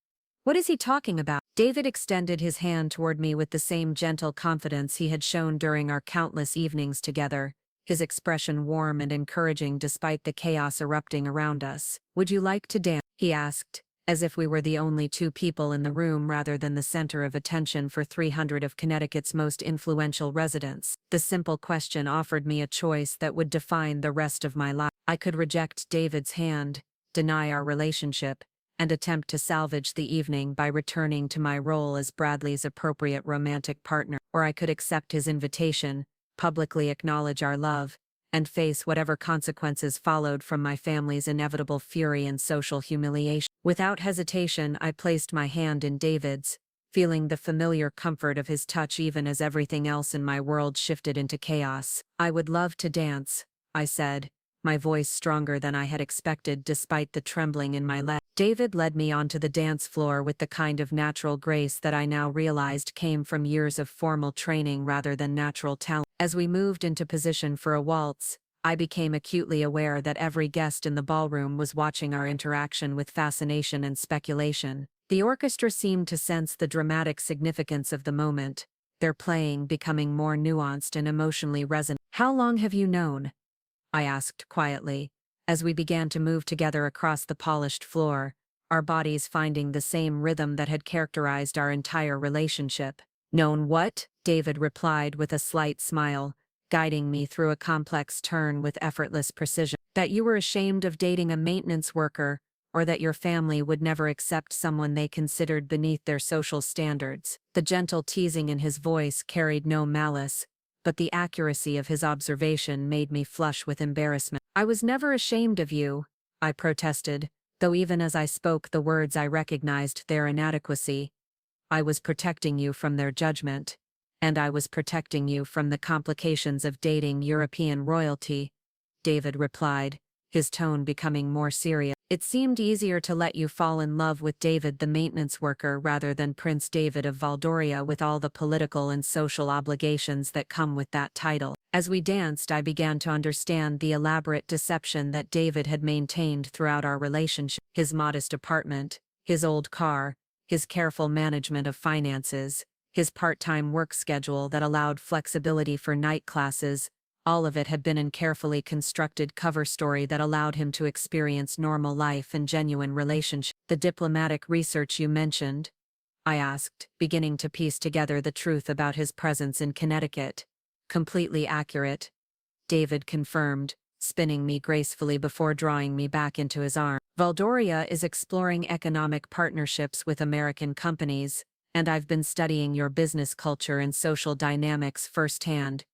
what is he talking about?" David extended his hand toward me with the same gentle confidence he had shown during our countless evenings together, his expression warm and encouraging despite the chaos erupting around us. "Would you like to dance?" he asked, as if we were the only 2 people in the room rather than the center of attention for 300 of Connecticut's most influential residents. The simple question offered me a choice that would define the rest of my life. I could reject David's hand, deny our relationship, and attempt to salvage the evening by returning to my role as Bradley's appropriate romantic partner, or I could accept his invitation, publicly acknowledge our love, and face whatever consequences followed from my family's inevitable fury and social humiliation. Without hesitation, I placed my hand in David's, feeling the familiar comfort of his touch even as everything else in my world shifted into chaos. "I would love to dance," I said, my voice stronger than I had expected despite the trembling in my leg. David led me onto the dance floor with the kind of natural grace that I now realized came from years of formal training rather than natural talent. As we moved into position for a waltz, I became acutely aware that every guest in the ballroom was watching our interaction with fascination and speculation. The orchestra seemed to sense the dramatic significance of the moment, their playing becoming more nuanced and emotionally resonant. "How long have you known?" I asked quietly, as we began to move together across the polished floor, our bodies finding the same rhythm that had characterized our entire relationship. "Known what?" David replied with a slight smile, guiding me through a complex turn with effortless precision. "That you were ashamed of dating a maintenance worker, or that your family would never accept someone they considered beneath their social standards." The gentle teasing in his voice carried no malice, but the accuracy of his observation made me flush with embarrassment. "I was never ashamed of you," I protested, though even as I spoke the words I recognized their inadequacy. "I was protecting you from their judgment. And I was protecting you from the complications of dating European royalty," David replied, his tone becoming more serious. "It seemed easier to let you fall in love with David the maintenance worker rather than Prince David of Valdoria with all the political and social obligations that come with that title." As we danced, I began to understand the elaborate deception that David had maintained throughout our relationship. His modest apartment, his old car, his careful management of finances, his part-time work schedule that allowed flexibility for night classes, all of it had been a carefully constructed cover story that allowed him to experience normal life and genuine relationship. "The diplomatic research you mentioned?" I asked, beginning to piece together the truth about his presence in Connecticut. "Completely accurate," David confirmed, spinning me gracefully before drawing me back into his arms. "Valdoria is exploring economic partnerships with American companies, and I've been studying your business culture and social dynamics firsthand.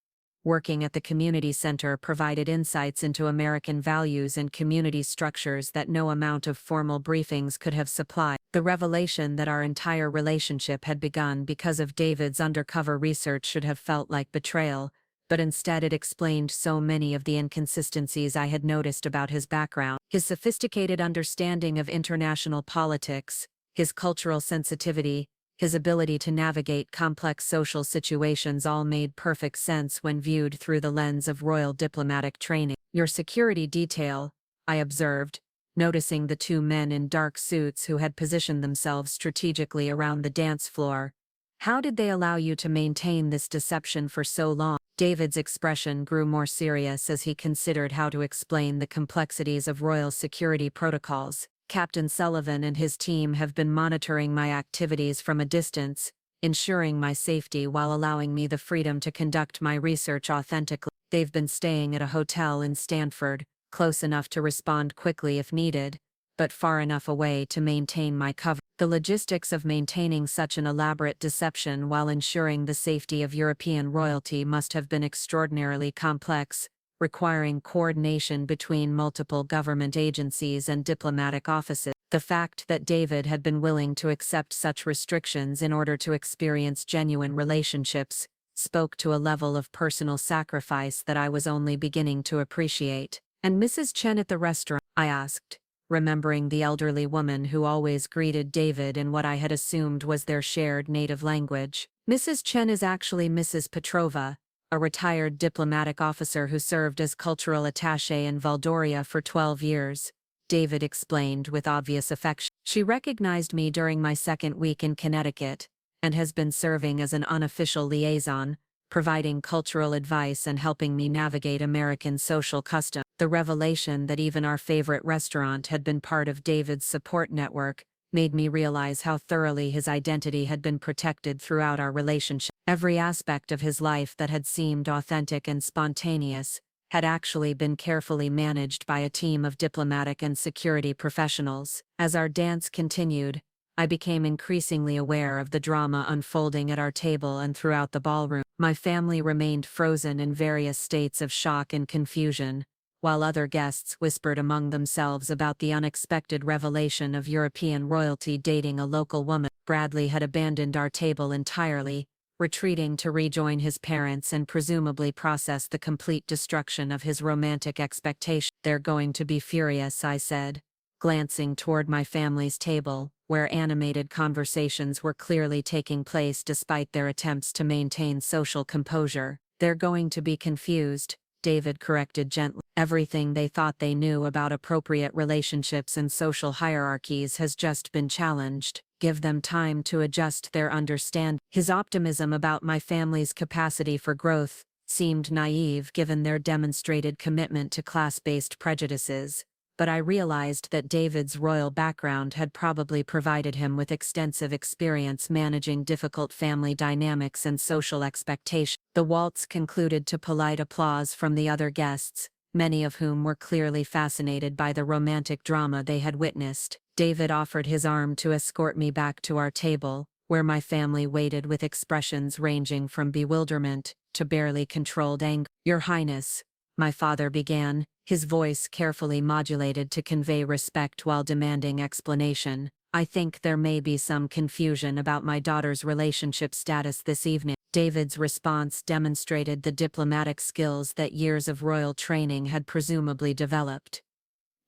Working at the community center provided insights into American values and community structures that no amount of formal briefings could have supplied." The revelation that our entire relationship had begun because of David's undercover research should have felt like betrayal, but instead it explained so many of the inconsistencies I had noticed about his background. His sophisticated understanding of international politics, his cultural sensitivity, his ability to navigate complex social situations all made perfect sense when viewed through the lens of royal diplomatic training. "Your security detail," I observed, noticing the two men in dark suits who had positioned themselves strategically around the dance floor. "How did they allow you to maintain this deception for so long?" David's expression grew more serious as he considered how to explain the complexities of royal security protocols. "Captain Sullivan and his team have been monitoring my activities from a distance, ensuring my safety while allowing me the freedom to conduct my research authentically. They've been staying at a hotel in Stanford, close enough to respond quickly if needed, but far enough away to maintain my cover." The logistics of maintaining such an elaborate deception while ensuring the safety of European royalty must have been extraordinarily complex, requiring coordination between multiple government agencies and diplomatic offices. The fact that David had been willing to accept such restrictions in order to experience genuine relationships spoke to a level of personal sacrifice that I was only beginning to appreciate. "And Mrs. Chen at the restaurant?" I asked, remembering the elderly woman who always greeted David in what I had assumed was their shared native language. "Mrs. Chen is actually Mrs. Petrova, a retired diplomatic officer who served as cultural attaché in Valdoria for 12 years, David explained with obvious affection. "She recognized me during my second week in Connecticut, and has been serving as an unofficial liaison, providing cultural advice and helping me navigate American social custom." The revelation that even our favorite restaurant had been part of David's support network made me realize how thoroughly his identity had been protected throughout our relationship. Every aspect of his life that had seemed authentic and spontaneous had actually been carefully managed by a team of diplomatic and security professionals. As our dance continued, I became increasingly aware of the drama unfolding at our table and throughout the ballroom. My family remained frozen in various states of shock and confusion, while other guests whispered among themselves about the unexpected revelation of European royalty dating a local woman. Bradley had abandoned our table entirely, retreating to rejoin his parents and presumably process the complete destruction of his romantic expectation. "They're going to be furious," I said, glancing toward my family's table, where animated conversations were clearly taking place despite their attempts to maintain social composure. "They're going to be confused," David corrected gently. "Everything they thought they knew about appropriate relationships and social hierarchies has just been challenged. Give them time to adjust their understanding." His optimism about my family's capacity for growth seemed naive given their demonstrated commitment to class-based prejudices, but I realized that David's royal background had probably provided him with extensive experience managing difficult family dynamics and social expectations. The waltz concluded to polite applause from the other guests, many of whom were clearly fascinated by the romantic drama they had witnessed. David offered his arm to escort me back to our table, where my family waited with expressions ranging from bewilderment to barely controlled anger. "Your Highness," my father began, his voice carefully modulated to convey respect while demanding explanation, "I think there may be some confusion about my daughter's relationship status this evening." David's response demonstrated the diplomatic skills that years of royal training had presumably developed.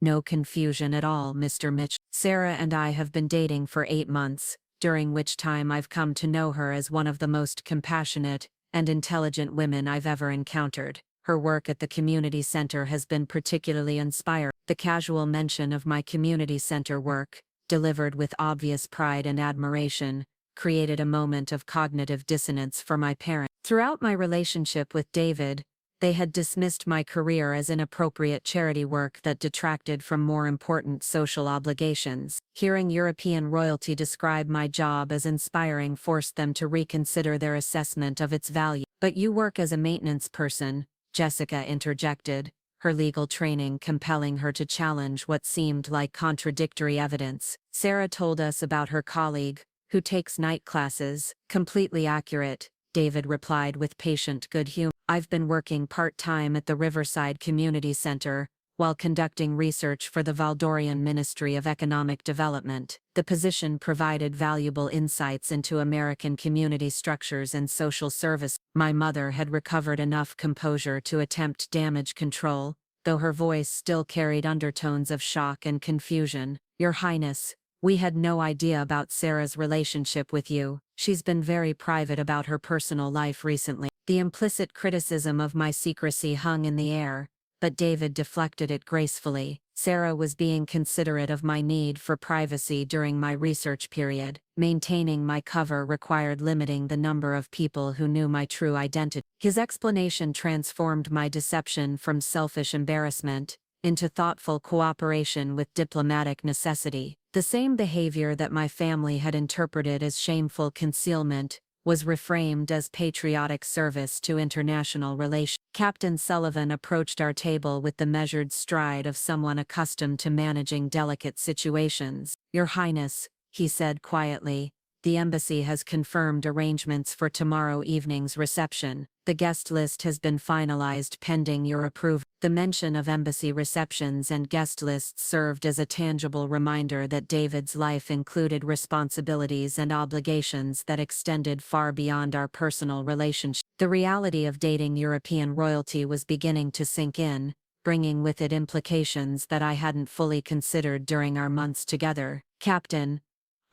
"No confusion at all, Mr. Mitchell. Sarah and I have been dating for 8 months, during which time I've come to know her as one of the most compassionate and intelligent women I've ever encountered. Her work at the community center has been particularly inspiring." The casual mention of my community center work, delivered with obvious pride and admiration, created a moment of cognitive dissonance for my parents. Throughout my relationship with David, they had dismissed my career as inappropriate charity work that detracted from more important social obligations. Hearing European royalty describe my job as inspiring forced them to reconsider their assessment of its value. "But you work as a maintenance person," Jessica interjected, her legal training compelling her to challenge what seemed like contradictory evidence. "Sarah told us about her colleague, who takes night classes." "Completely accurate," David replied with patient good humor. "I've been working part-time at the Riverside Community Center, while conducting research for the Valdorian Ministry of Economic Development." The position provided valuable insights into American community structures and social service. My mother had recovered enough composure to attempt damage control, though her voice still carried undertones of shock and confusion. "Your Highness, we had no idea about Sarah's relationship with you. She's been very private about her personal life recently." The implicit criticism of my secrecy hung in the air, but David deflected it gracefully. "Sarah was being considerate of my need for privacy during my research period. Maintaining my cover required limiting the number of people who knew my true identity." His explanation transformed my deception from selfish embarrassment into thoughtful cooperation with diplomatic necessity. The same behavior that my family had interpreted as shameful concealment was reframed as patriotic service to international relations. Captain Sullivan approached our table with the measured stride of someone accustomed to managing delicate situations. "Your Highness," he said quietly, "the embassy has confirmed arrangements for tomorrow evening's reception. The guest list has been finalized pending your approval." The mention of embassy receptions and guest lists served as a tangible reminder that David's life included responsibilities and obligations that extended far beyond our personal relationship. The reality of dating European royalty was beginning to sink in, bringing with it implications that I hadn't fully considered during our months together. "Captain,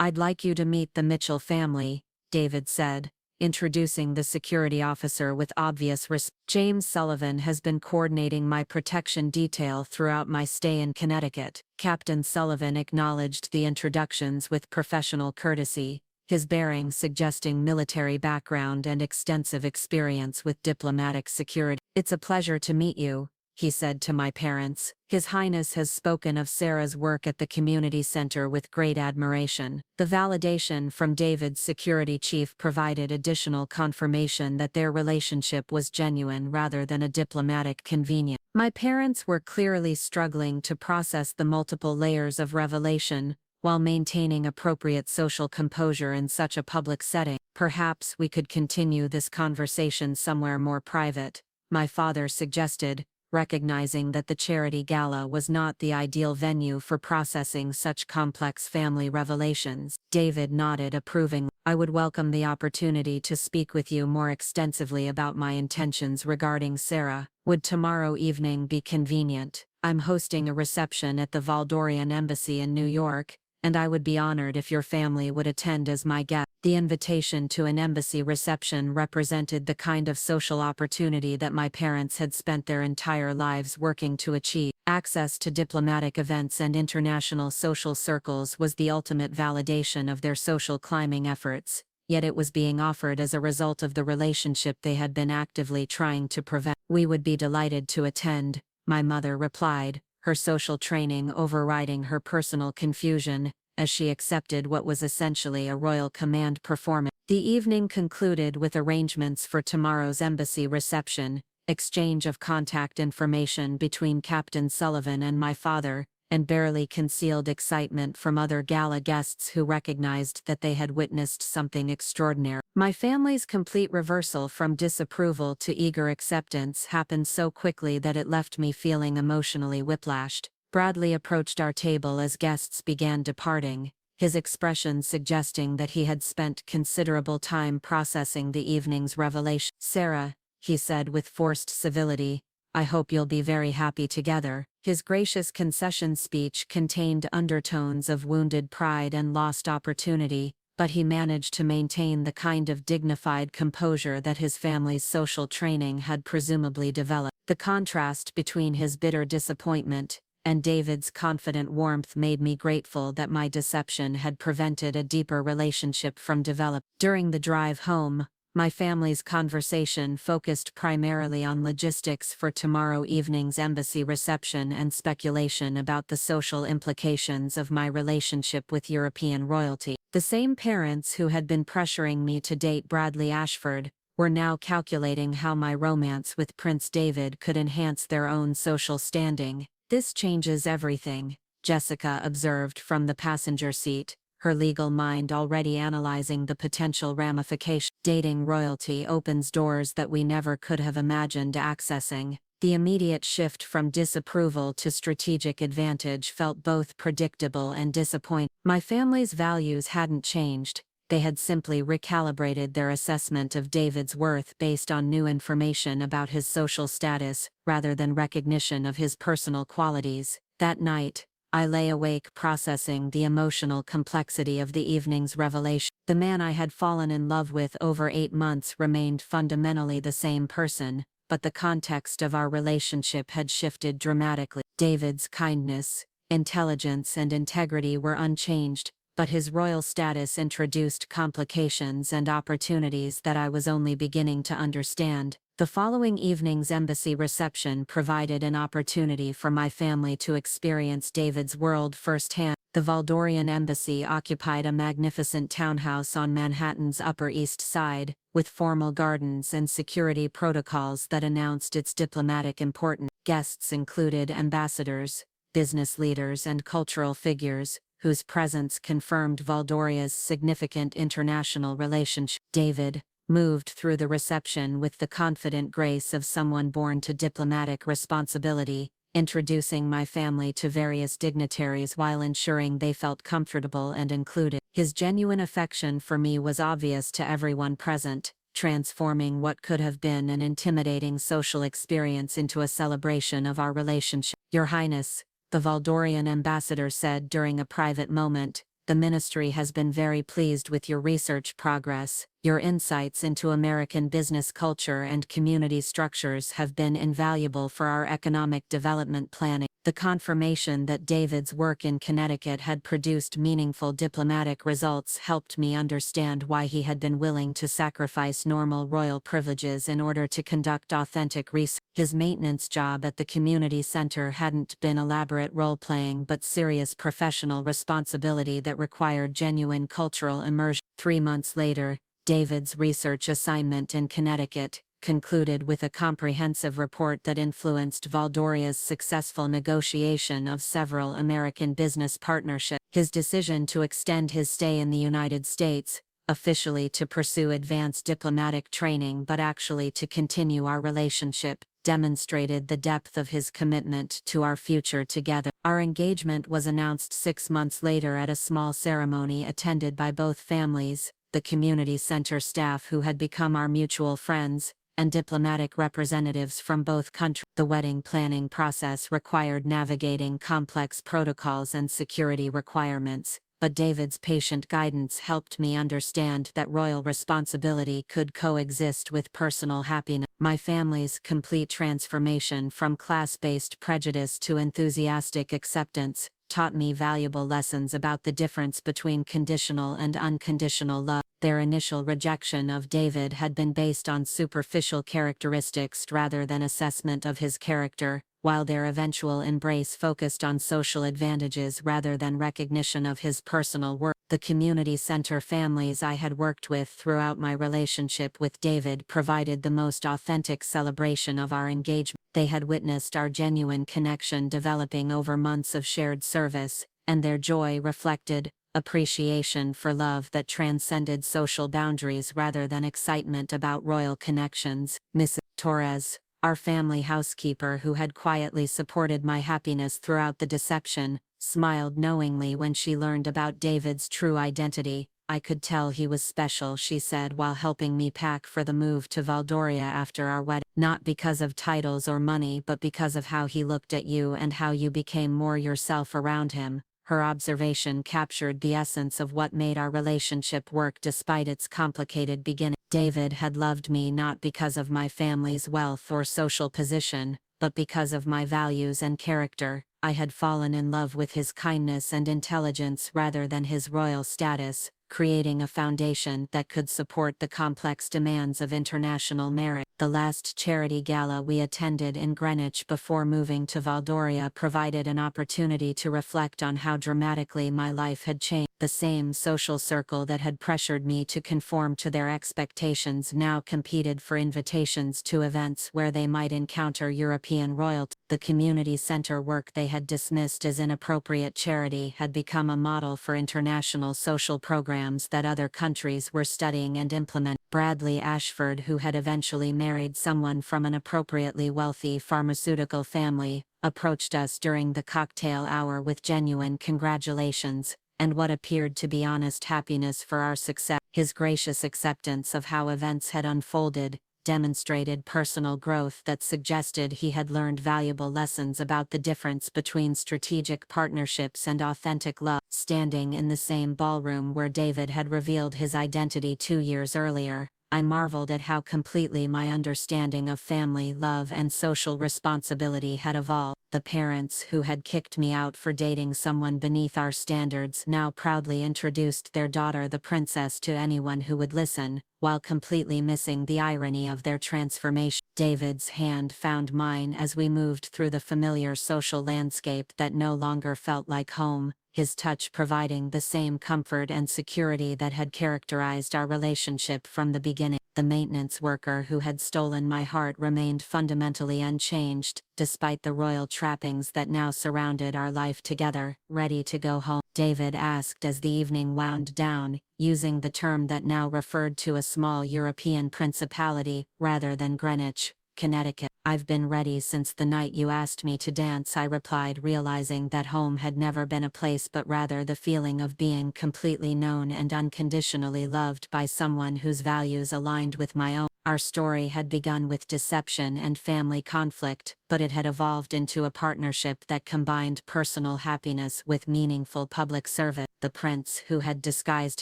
I'd like you to meet the Mitchell family," David said, introducing the security officer with obvious respect. "James Sullivan has been coordinating my protection detail throughout my stay in Connecticut." Captain Sullivan acknowledged the introductions with professional courtesy, his bearing suggesting military background and extensive experience with diplomatic security. "It's a pleasure to meet you," he said to my parents. "His Highness has spoken of Sarah's work at the community center with great admiration." The validation from David's security chief provided additional confirmation that their relationship was genuine rather than a diplomatic convenience. My parents were clearly struggling to process the multiple layers of revelation, while maintaining appropriate social composure in such a public setting. "Perhaps we could continue this conversation somewhere more private," my father suggested, recognizing that the charity gala was not the ideal venue for processing such complex family revelations. David nodded approvingly. I would welcome the opportunity to speak with you more extensively about my intentions regarding Sarah. Would tomorrow evening be convenient? I'm hosting a reception at the Valdorian Embassy in New York, and I would be honored if your family would attend as my guest. The invitation to an embassy reception represented the kind of social opportunity that my parents had spent their entire lives working to achieve. Access to diplomatic events and international social circles was the ultimate validation of their social climbing efforts, yet it was being offered as a result of the relationship they had been actively trying to prevent. We would be delighted to attend, my mother replied, her social training overriding her personal confusion, as she accepted what was essentially a royal command performance. The evening concluded with arrangements for tomorrow's embassy reception, exchange of contact information between Captain Sullivan and my father, and barely concealed excitement from other gala guests who recognized that they had witnessed something extraordinary. My family's complete reversal from disapproval to eager acceptance happened so quickly that it left me feeling emotionally whiplashed. Bradley approached our table as guests began departing, his expression suggesting that he had spent considerable time processing the evening's revelation. Sarah, he said with forced civility, I hope you'll be very happy together. His gracious concession speech contained undertones of wounded pride and lost opportunity, but he managed to maintain the kind of dignified composure that his family's social training had presumably developed. The contrast between his bitter disappointment and David's confident warmth made me grateful that my deception had prevented a deeper relationship from developing. During the drive home, my family's conversation focused primarily on logistics for tomorrow evening's embassy reception and speculation about the social implications of my relationship with European royalty. The same parents who had been pressuring me to date Bradley Ashford were now calculating how my romance with Prince David could enhance their own social standing. This changes everything, Jessica observed from the passenger seat, her legal mind already analyzing the potential ramifications. Dating royalty opens doors that we never could have imagined accessing. The immediate shift from disapproval to strategic advantage felt both predictable and disappointing. My family's values hadn't changed, they had simply recalibrated their assessment of David's worth based on new information about his social status, rather than recognition of his personal qualities. That night, I lay awake processing the emotional complexity of the evening's revelation. The man I had fallen in love with over 8 months remained fundamentally the same person, but the context of our relationship had shifted dramatically. David's kindness, intelligence and integrity were unchanged, but his royal status introduced complications and opportunities that I was only beginning to understand. The following evening's embassy reception provided an opportunity for my family to experience David's world firsthand. The Valdorian Embassy occupied a magnificent townhouse on Manhattan's Upper East Side, with formal gardens and security protocols that announced its diplomatic importance. Guests included ambassadors, business leaders and cultural figures, whose presence confirmed Valdoria's significant international relationship. David moved through the reception with the confident grace of someone born to diplomatic responsibility, introducing my family to various dignitaries while ensuring they felt comfortable and included. His genuine affection for me was obvious to everyone present, transforming what could have been an intimidating social experience into a celebration of our relationship. Your Highness, the Valdorian ambassador said during a private moment, the ministry has been very pleased with your research progress. Your insights into American business culture and community structures have been invaluable for our economic development planning. The confirmation that David's work in Connecticut had produced meaningful diplomatic results helped me understand why he had been willing to sacrifice normal royal privileges in order to conduct authentic research. His maintenance job at the community center hadn't been elaborate role-playing but serious professional responsibility that required genuine cultural immersion. 3 months later, David's research assignment in Connecticut concluded with a comprehensive report that influenced Valdoria's successful negotiation of several American business partnerships. His decision to extend his stay in the United States, officially to pursue advanced diplomatic training but actually to continue our relationship, demonstrated the depth of his commitment to our future together. Our engagement was announced 6 months later at a small ceremony attended by both families, the community center staff who had become our mutual friends, and diplomatic representatives from both countries. The wedding planning process required navigating complex protocols and security requirements, but David's patient guidance helped me understand that royal responsibility could coexist with personal happiness. My family's complete transformation from class-based prejudice to enthusiastic acceptance taught me valuable lessons about the difference between conditional and unconditional love. Their initial rejection of David had been based on superficial characteristics rather than assessment of his character, while their eventual embrace focused on social advantages rather than recognition of his personal worth. The community center families I had worked with throughout my relationship with David provided the most authentic celebration of our engagement. They had witnessed our genuine connection developing over months of shared service, and their joy reflected appreciation for love that transcended social boundaries rather than excitement about royal connections. Mrs. Torres, our family housekeeper who had quietly supported my happiness throughout the deception, smiled knowingly when she learned about David's true identity. "I could tell he was special," she said while helping me pack for the move to Valdoria after our wedding. "Not because of titles or money but because of how he looked at you and how you became more yourself around him." Her observation captured the essence of what made our relationship work despite its complicated beginning. David had loved me not because of my family's wealth or social position, but because of my values and character. I had fallen in love with his kindness and intelligence rather than his royal status, creating a foundation that could support the complex demands of international marriage. The last charity gala we attended in Greenwich before moving to Valdoria provided an opportunity to reflect on how dramatically my life had changed. The same social circle that had pressured me to conform to their expectations now competed for invitations to events where they might encounter European royalty. The community center work they had dismissed as inappropriate charity had become a model for international social programs that other countries were studying and implementing. Bradley Ashford, who had eventually married someone from an appropriately wealthy pharmaceutical family, approached us during the cocktail hour with genuine congratulations and what appeared to be honest happiness for our success. His gracious acceptance of how events had unfolded demonstrated personal growth that suggested he had learned valuable lessons about the difference between strategic partnerships and authentic love. Standing in the same ballroom where David had revealed his identity 2 years earlier, I marveled at how completely my understanding of family love and social responsibility had evolved. The parents who had kicked me out for dating someone beneath our standards now proudly introduced their daughter the princess to anyone who would listen, while completely missing the irony of their transformation. David's hand found mine as we moved through the familiar social landscape that no longer felt like home, his touch providing the same comfort and security that had characterized our relationship from the beginning. The maintenance worker who had stolen my heart remained fundamentally unchanged, despite the royal trappings that now surrounded our life together. "Ready to go home?" David asked as the evening wound down, using the term that now referred to a small European principality, rather than Greenwich, Connecticut. "I've been ready since the night you asked me to dance," I replied, realizing that home had never been a place but rather the feeling of being completely known and unconditionally loved by someone whose values aligned with my own. Our story had begun with deception and family conflict, but it had evolved into a partnership that combined personal happiness with meaningful public service. The prince who had disguised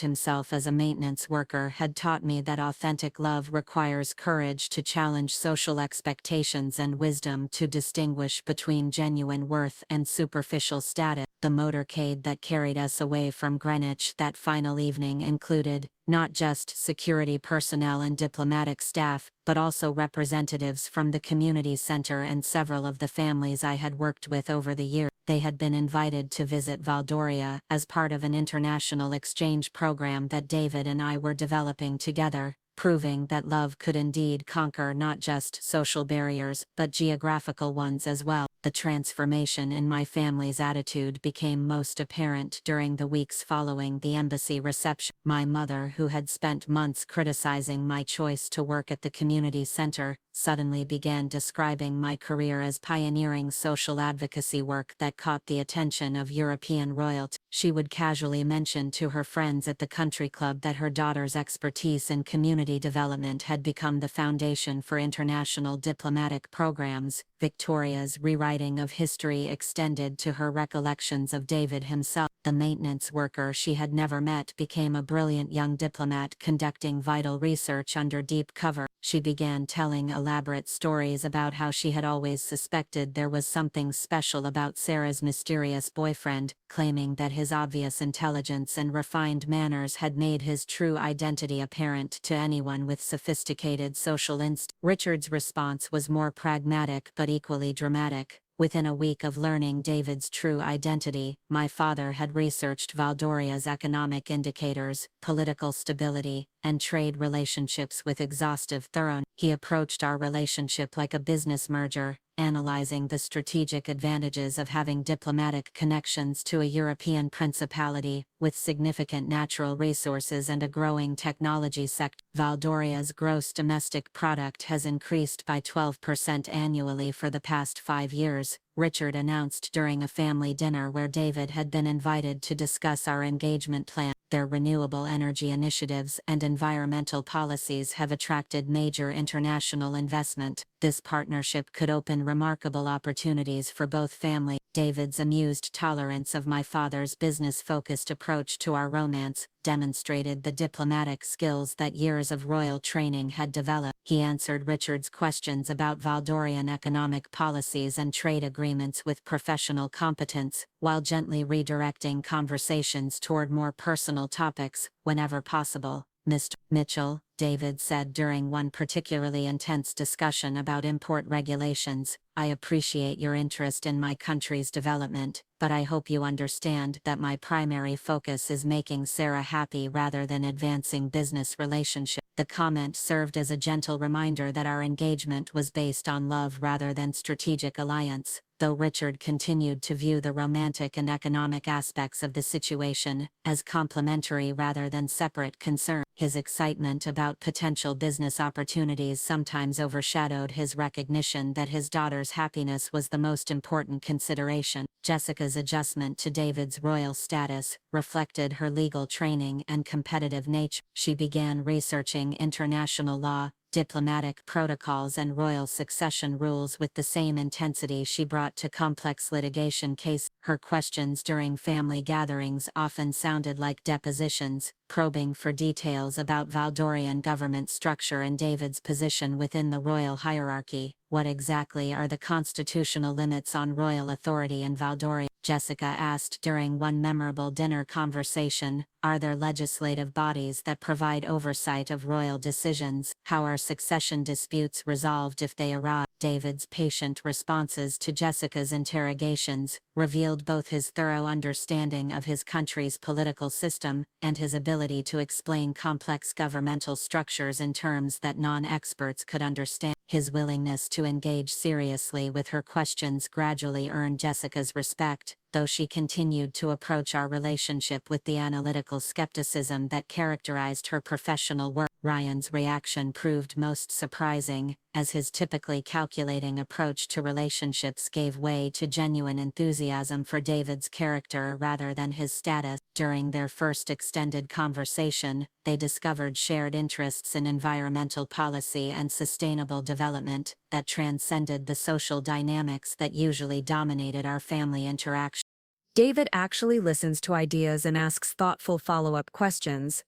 himself as a maintenance worker had taught me that authentic love requires courage to challenge social expectations and wisdom to distinguish between genuine worth and superficial status. The motorcade that carried us away from Greenwich that final evening included not just security personnel and diplomatic staff, but also representatives from the community center and several of the families I had worked with over the years. They had been invited to visit Valdoria as part of an international exchange program that David and I were developing together. proving that love could indeed conquer not just social barriers but geographical ones as well. The transformation in my family's attitude became most apparent during the weeks following the embassy reception. My mother, who had spent months criticizing my choice to work at the community center, suddenly began describing my career as pioneering social advocacy work that caught the attention of European royalty. She would casually mention to her friends at the country club that her daughter's expertise in community development had become the foundation for international diplomatic programs. Victoria's rewriting of history extended to her recollections of David himself. The maintenance worker she had never met became a brilliant young diplomat conducting vital research under deep cover. She began telling elaborate stories about how she had always suspected there was something special about Sarah's mysterious boyfriend, claiming that his obvious intelligence and refined manners had made his true identity apparent to anyone with sophisticated social instincts. Richard's response was more pragmatic but equally dramatic. Within a week of learning David's true identity, my father had researched Valdoria's economic indicators, political stability, and trade relationships with exhaustive thoroughness. He approached our relationship like a business merger, analyzing the strategic advantages of having diplomatic connections to a European principality, with significant natural resources and a growing technology sector. Valdoria's gross domestic product has increased by 12% annually for the past 5 years, Richard announced during a family dinner where David had been invited to discuss our engagement plan. Their renewable energy initiatives and environmental policies have attracted major international investment. This partnership could open remarkable opportunities for both families. David's amused tolerance of my father's business-focused approach to our romance demonstrated the diplomatic skills that years of royal training had developed. He answered Richard's questions about Valdorian economic policies and trade agreements with professional competence, while gently redirecting conversations toward more personal topics, whenever possible. Mr. Mitchell, David said during one particularly intense discussion about import regulations, I appreciate your interest in my country's development, but I hope you understand that my primary focus is making Sarah happy rather than advancing business relationships. The comment served as a gentle reminder that our engagement was based on love rather than strategic alliance, though Richard continued to view the romantic and economic aspects of the situation as complementary rather than separate concerns. His excitement about potential business opportunities sometimes overshadowed his recognition that his daughter's happiness was the most important consideration. Jessica's adjustment to David's royal status reflected her legal training and competitive nature. She began researching international law, diplomatic protocols and royal succession rules with the same intensity she brought to complex litigation cases. Her questions during family gatherings often sounded like depositions, probing for details about Valdorian government structure and David's position within the royal hierarchy. What exactly are the constitutional limits on royal authority in Valdoria? Jessica asked during one memorable dinner conversation. Are there legislative bodies that provide oversight of royal decisions? How are succession disputes resolved if they arise? David's patient responses to Jessica's interrogations revealed both his thorough understanding of his country's political system and his ability to explain complex governmental structures in terms that non-experts could understand. His willingness to engage seriously with her questions gradually earned Jessica's respect, though she continued to approach our relationship with the analytical skepticism that characterized her professional work. Ryan's reaction proved most surprising, as his typically calculating approach to relationships gave way to genuine enthusiasm for David's character rather than his status. During their first extended conversation, they discovered shared interests in environmental policy and sustainable development that transcended the social dynamics that usually dominated our family interaction. David actually listens to ideas and asks thoughtful follow-up questions,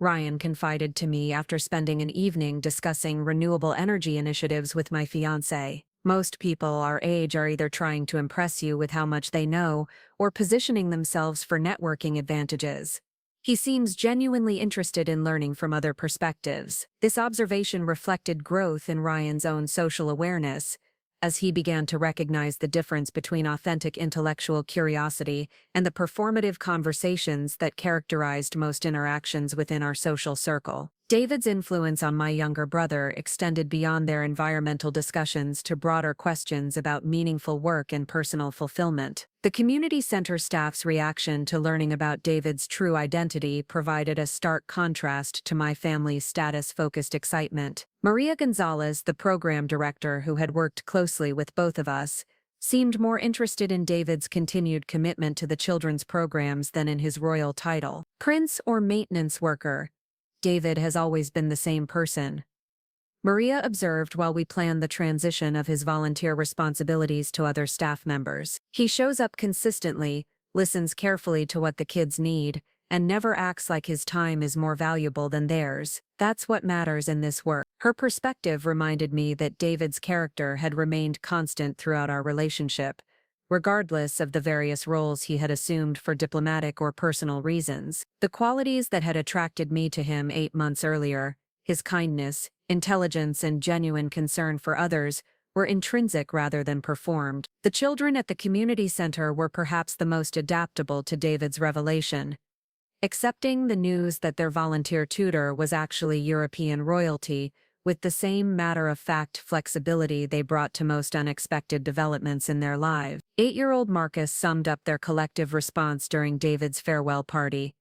Ryan confided to me after spending an evening discussing renewable energy initiatives with my fiancé. Most people our age are either trying to impress you with how much they know or positioning themselves for networking advantages. He seems genuinely interested in learning from other perspectives. This observation reflected growth in Ryan's own social awareness, as he began to recognize the difference between authentic intellectual curiosity and the performative conversations that characterized most interactions within our social circle. David's influence on my younger brother extended beyond their environmental discussions to broader questions about meaningful work and personal fulfillment. The community center staff's reaction to learning about David's true identity provided a stark contrast to my family's status-focused excitement. Maria Gonzalez, the program director who had worked closely with both of us, seemed more interested in David's continued commitment to the children's programs than in his royal title. Prince or maintenance worker, David has always been the same person, Maria observed while we planned the transition of his volunteer responsibilities to other staff members. He shows up consistently, listens carefully to what the kids need, and never acts like his time is more valuable than theirs. That's what matters in this work. Her perspective reminded me that David's character had remained constant throughout our relationship, regardless of the various roles he had assumed for diplomatic or personal reasons. The qualities that had attracted me to him 8 months earlier, his kindness, intelligence, and genuine concern for others, were intrinsic rather than performed. The children at the community center were perhaps the most adaptable to David's revelation, accepting the news that their volunteer tutor was actually European royalty, with the same matter-of-fact flexibility they brought to most unexpected developments in their lives. 8-year-old Marcus summed up their collective response during David's farewell party.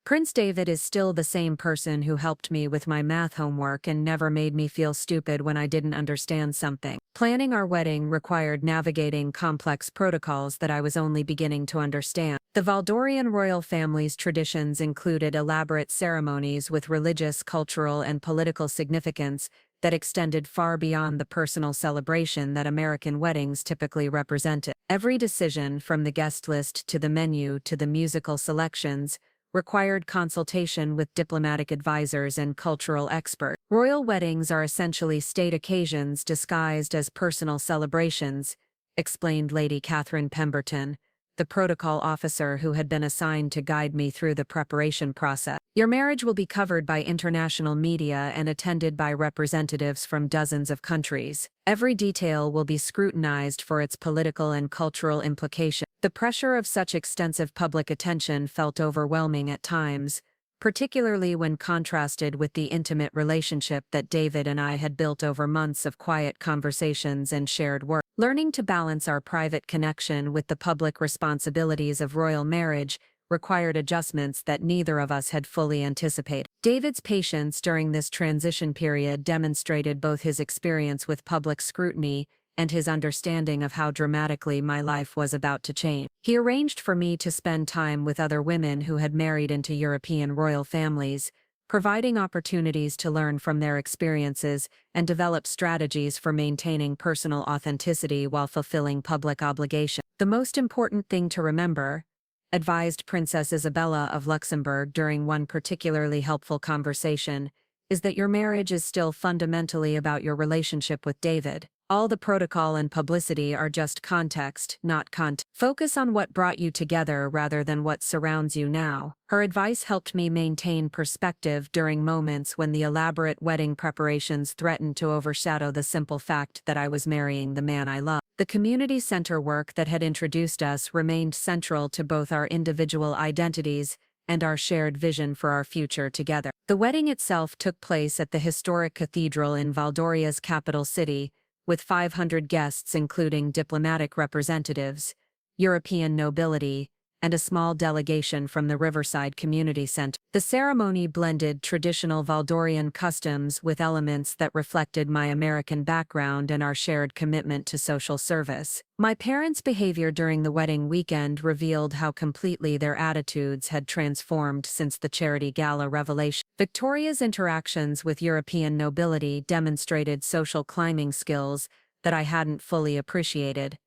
Prince David is still the same person who helped me with my math homework and never made me feel stupid when I didn't understand something. Planning our wedding required navigating complex protocols that I was only beginning to understand. The Valdorian royal family's traditions included elaborate ceremonies with religious, cultural, and political significance that extended far beyond the personal celebration that American weddings typically represented. Every decision, from the guest list to the menu to the musical selections, required consultation with diplomatic advisors and cultural experts. Royal weddings are essentially state occasions disguised as personal celebrations, explained Lady Catherine Pemberton, the protocol officer who had been assigned to guide me through the preparation process. Your marriage will be covered by international media and attended by representatives from dozens of countries. Every detail will be scrutinized for its political and cultural implications. The pressure of such extensive public attention felt overwhelming at times, particularly when contrasted with the intimate relationship that David and I had built over months of quiet conversations and shared work. Learning to balance our private connection with the public responsibilities of royal marriage required adjustments that neither of us had fully anticipated. David's patience during this transition period demonstrated both his experience with public scrutiny and his understanding of how dramatically my life was about to change. He arranged for me to spend time with other women who had married into European royal families, providing opportunities to learn from their experiences and develop strategies for maintaining personal authenticity while fulfilling public obligations. The most important thing to remember, advised Princess Isabella of Luxembourg during one particularly helpful conversation, is that your marriage is still fundamentally about your relationship with David. All the protocol and publicity are just context, not content. Focus on what brought you together rather than what surrounds you now. Her advice helped me maintain perspective during moments when the elaborate wedding preparations threatened to overshadow the simple fact that I was marrying the man I love. The community center work that had introduced us remained central to both our individual identities and our shared vision for our future together. The wedding itself took place at the historic cathedral in Valdoria's capital city, with 500 guests including diplomatic representatives, European nobility, and a small delegation from the Riverside Community Center. The ceremony blended traditional Valdorian customs with elements that reflected my American background and our shared commitment to social service. My parents' behavior during the wedding weekend revealed how completely their attitudes had transformed since the charity gala revelation. Victoria's interactions with European nobility demonstrated social climbing skills that I hadn't fully appreciated,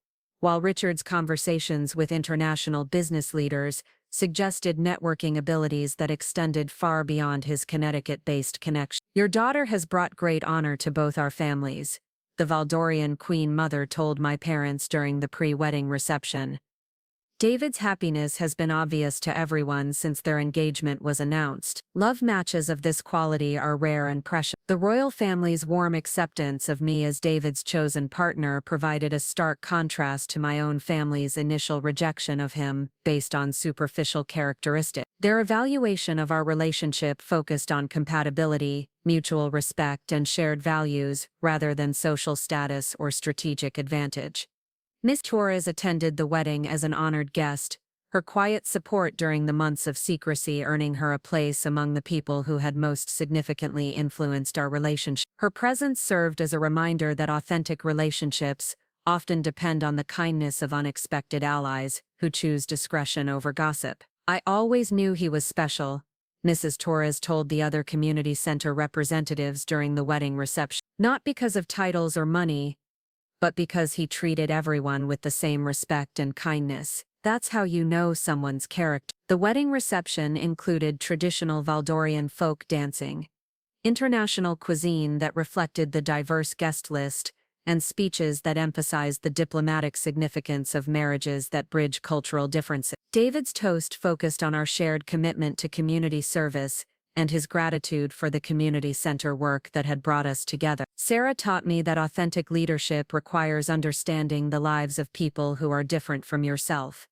while Richard's conversations with international business leaders suggested networking abilities that extended far beyond his Connecticut-based connection. Your daughter has brought great honor to both our families, the Valdorian Queen Mother told my parents during the pre-wedding reception. David's happiness has been obvious to everyone since their engagement was announced. Love matches of this quality are rare and precious. The royal family's warm acceptance of me as David's chosen partner provided a stark contrast to my own family's initial rejection of him based on superficial characteristics. Their evaluation of our relationship focused on compatibility, mutual respect, and shared values, rather than social status or strategic advantage. Miss Torres attended the wedding as an honored guest, her quiet support during the months of secrecy earning her a place among the people who had most significantly influenced our relationship. Her presence served as a reminder that authentic relationships often depend on the kindness of unexpected allies who choose discretion over gossip. "I always knew he was special," Mrs. Torres told the other community center representatives during the wedding reception. "Not because of titles or money, but because he treated everyone with the same respect and kindness. That's how you know someone's character." The wedding reception included traditional Valdorian folk dancing, international cuisine that reflected the diverse guest list, and speeches that emphasized the diplomatic significance of marriages that bridge cultural differences. David's toast focused on our shared commitment to community service and his gratitude for the community center work that had brought us together. "Sarah taught me that authentic leadership requires understanding the lives of people who are different from yourself,"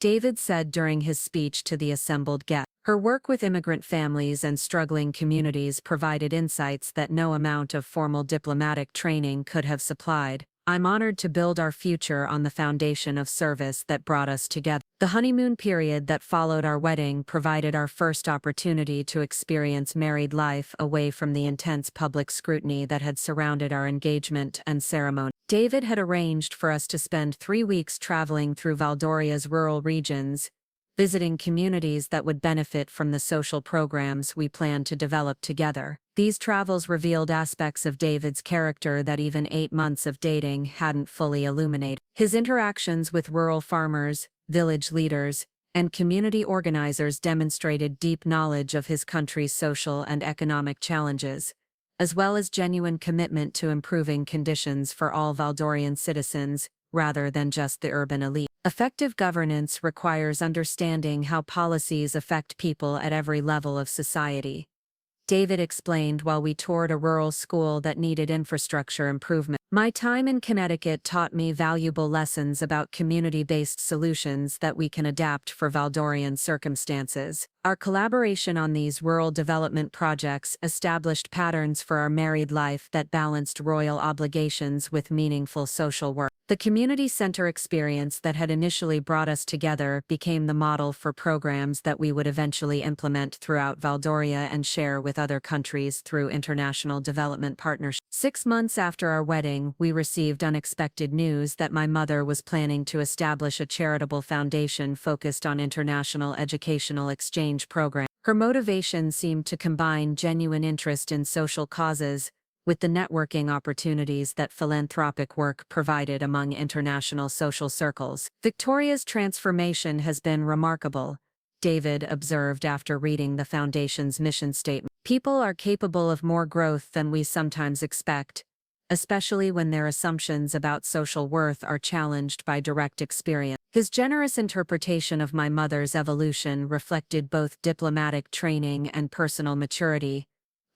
David said during his speech to the assembled guests. Her work with immigrant families and struggling communities provided insights that no amount of formal diplomatic training could have supplied. "I'm honored to build our future on the foundation of service that brought us together." The honeymoon period that followed our wedding provided our first opportunity to experience married life away from the intense public scrutiny that had surrounded our engagement and ceremony. David had arranged for us to spend 3 weeks traveling through Valdoria's rural regions, visiting communities that would benefit from the social programs we planned to develop together. These travels revealed aspects of David's character that even 8 months of dating hadn't fully illuminated. His interactions with rural farmers, village leaders, and community organizers demonstrated deep knowledge of his country's social and economic challenges, as well as genuine commitment to improving conditions for all Valdorian citizens, rather than just the urban elite. Effective governance requires understanding how policies affect people at every level of society, David explained while we toured a rural school that needed infrastructure improvement. "My time in Connecticut taught me valuable lessons about community-based solutions that we can adapt for Valdorian circumstances. Our collaboration on these rural development projects established patterns for our married life that balanced royal obligations with meaningful social work." The community center experience that had initially brought us together became the model for programs that we would eventually implement throughout Valdoria and share with other countries through international development partnerships. 6 months after our wedding, we received unexpected news that my mother was planning to establish a charitable foundation focused on international educational exchange programs. Her motivation seemed to combine genuine interest in social causes with the networking opportunities that philanthropic work provided among international social circles. "Victoria's transformation has been remarkable," David observed after reading the foundation's mission statement. "People are capable of more growth than we sometimes expect, especially when their assumptions about social worth are challenged by direct experience." His generous interpretation of my mother's evolution reflected both diplomatic training and personal maturity,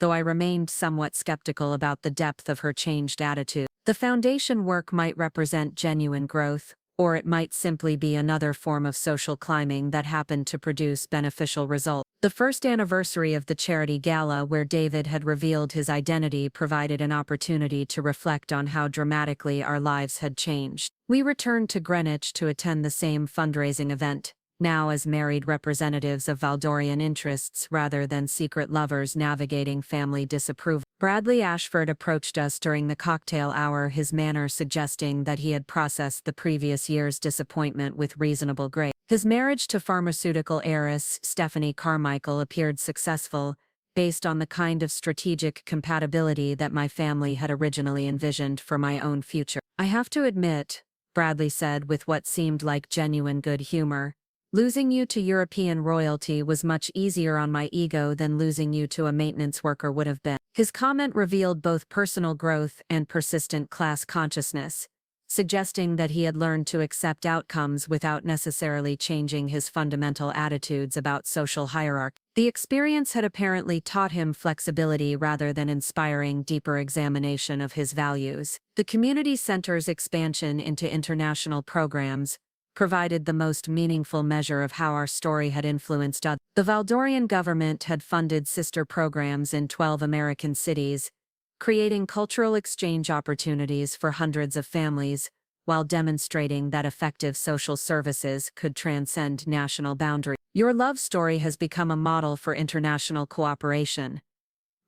though I remained somewhat skeptical about the depth of her changed attitude. The foundation work might represent genuine growth, or it might simply be another form of social climbing that happened to produce beneficial results. The first anniversary of the charity gala where David had revealed his identity provided an opportunity to reflect on how dramatically our lives had changed. We returned to Greenwich to attend the same fundraising event, now as married representatives of Valdorian interests rather than secret lovers navigating family disapproval. Bradley Ashford approached us during the cocktail hour, his manner suggesting that he had processed the previous year's disappointment with reasonable grace. His marriage to pharmaceutical heiress Stephanie Carmichael appeared successful, based on the kind of strategic compatibility that my family had originally envisioned for my own future. "I have to admit," Bradley said with what seemed like genuine good humor, "losing you to European royalty was much easier on my ego than losing you to a maintenance worker would have been." His comment revealed both personal growth and persistent class consciousness, suggesting that he had learned to accept outcomes without necessarily changing his fundamental attitudes about social hierarchy. The experience had apparently taught him flexibility rather than inspiring deeper examination of his values. The community center's expansion into international programs, provided the most meaningful measure of how our story had influenced others. The Valdorian government had funded sister programs in 12 American cities, creating cultural exchange opportunities for hundreds of families, while demonstrating that effective social services could transcend national boundaries. Your love story has become a model for international cooperation,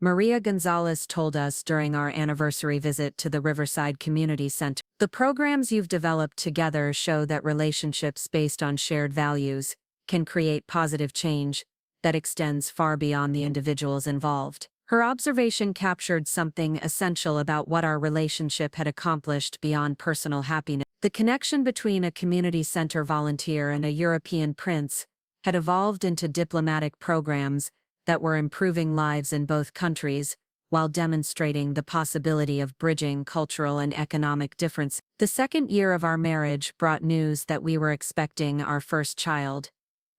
Maria Gonzalez told us during our anniversary visit to the Riverside Community Center. The programs you've developed together show that relationships based on shared values can create positive change that extends far beyond the individuals involved. Her observation captured something essential about what our relationship had accomplished beyond personal happiness. The connection between a community center volunteer and a European prince had evolved into diplomatic programs that were improving lives in both countries, while demonstrating the possibility of bridging cultural and economic differences. The second year of our marriage brought news that we were expecting our first child,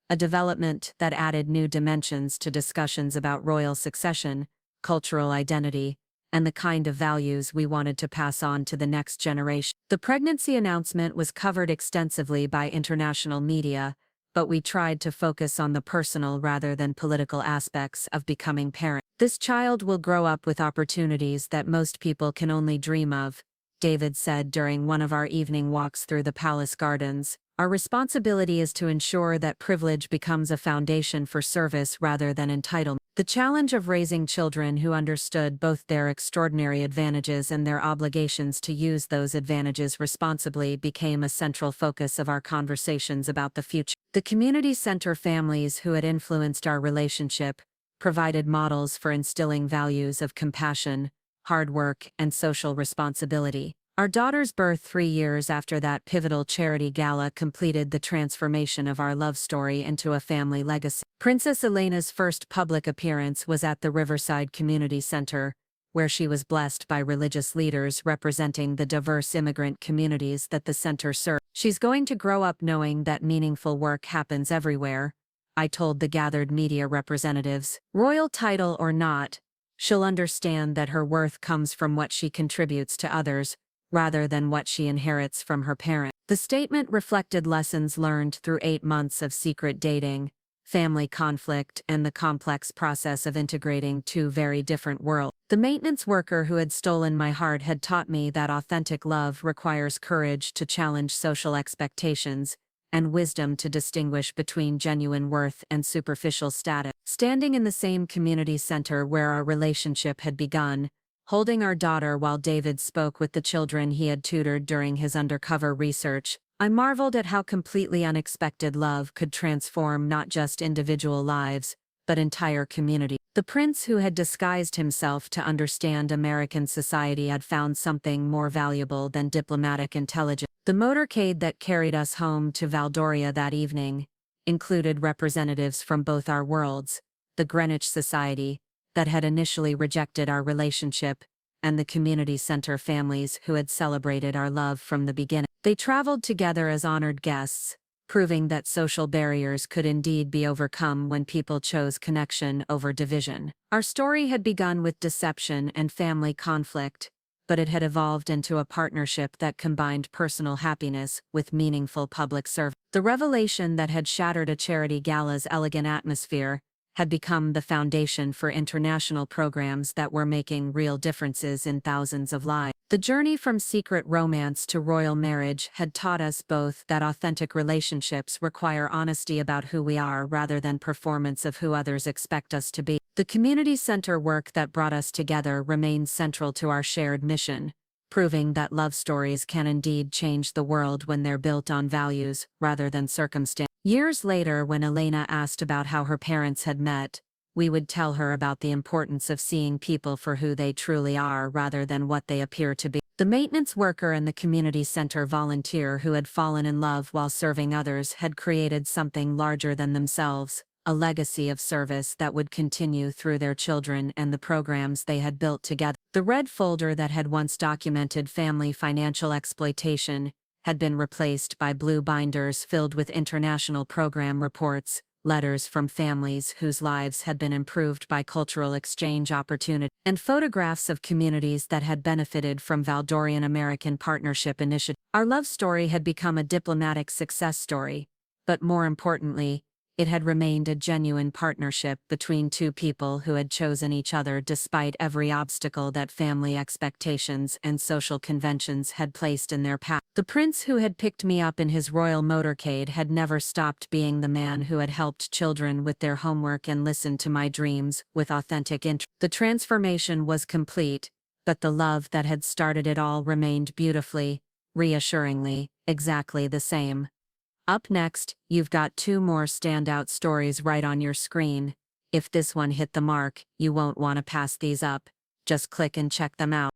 a development that added new dimensions to discussions about royal succession, cultural identity, and the kind of values we wanted to pass on to the next generation. The pregnancy announcement was covered extensively by international media, but we tried to focus on the personal rather than political aspects of becoming parents. This child will grow up with opportunities that most people can only dream of, David said during one of our evening walks through the palace gardens. Our responsibility is to ensure that privilege becomes a foundation for service rather than entitlement. The challenge of raising children who understood both their extraordinary advantages and their obligations to use those advantages responsibly became a central focus of our conversations about the future. The community center families who had influenced our relationship provided models for instilling values of compassion, hard work, and social responsibility. Our daughter's birth 3 years after that pivotal charity gala completed the transformation of our love story into a family legacy. Princess Elena's first public appearance was at the Riverside Community Center, where she was blessed by religious leaders representing the diverse immigrant communities that the center serves. She's going to grow up knowing that meaningful work happens everywhere, I told the gathered media representatives. Royal title or not, she'll understand that her worth comes from what she contributes to others, rather than what she inherits from her parents. The statement reflected lessons learned through 8 months of secret dating, family conflict, and the complex process of integrating two very different worlds. The maintenance worker who had stolen my heart had taught me that authentic love requires courage to challenge social expectations, and wisdom to distinguish between genuine worth and superficial status. Standing in the same community center where our relationship had begun, holding our daughter while David spoke with the children he had tutored during his undercover research, I marveled at how completely unexpected love could transform not just individual lives, but entire communities. The prince who had disguised himself to understand American society had found something more valuable than diplomatic intelligence. The motorcade that carried us home to Valdoria that evening included representatives from both our worlds, the Greenwich Society, that had initially rejected our relationship, and the community center families who had celebrated our love from the beginning. They traveled together as honored guests, proving that social barriers could indeed be overcome when people chose connection over division. Our story had begun with deception and family conflict, but it had evolved into a partnership that combined personal happiness with meaningful public service. The revelation that had shattered a charity gala's elegant atmosphere had become the foundation for international programs that were making real differences in thousands of lives. The journey from secret romance to royal marriage had taught us both that authentic relationships require honesty about who we are rather than performance of who others expect us to be. The community center work that brought us together remains central to our shared mission, proving that love stories can indeed change the world when they're built on values rather than circumstance. Years later, when Elena asked about how her parents had met, we would tell her about the importance of seeing people for who they truly are rather than what they appear to be. The maintenance worker and the community center volunteer who had fallen in love while serving others had created something larger than themselves, a legacy of service that would continue through their children and the programs they had built together. The red folder that had once documented family financial exploitation had been replaced by blue binders filled with international program reports, letters from families whose lives had been improved by cultural exchange opportunities, and photographs of communities that had benefited from Valdorian American Partnership Initiative. Our love story had become a diplomatic success story, but more importantly, it had remained a genuine partnership between two people who had chosen each other despite every obstacle that family expectations and social conventions had placed in their path. The prince who had picked me up in his royal motorcade had never stopped being the man who had helped children with their homework and listened to my dreams with authentic interest. The transformation was complete, but the love that had started it all remained beautifully, reassuringly, exactly the same. Up next, you've got two more standout stories right on your screen. If this one hit the mark, you won't want to pass these up. Just click and check them out.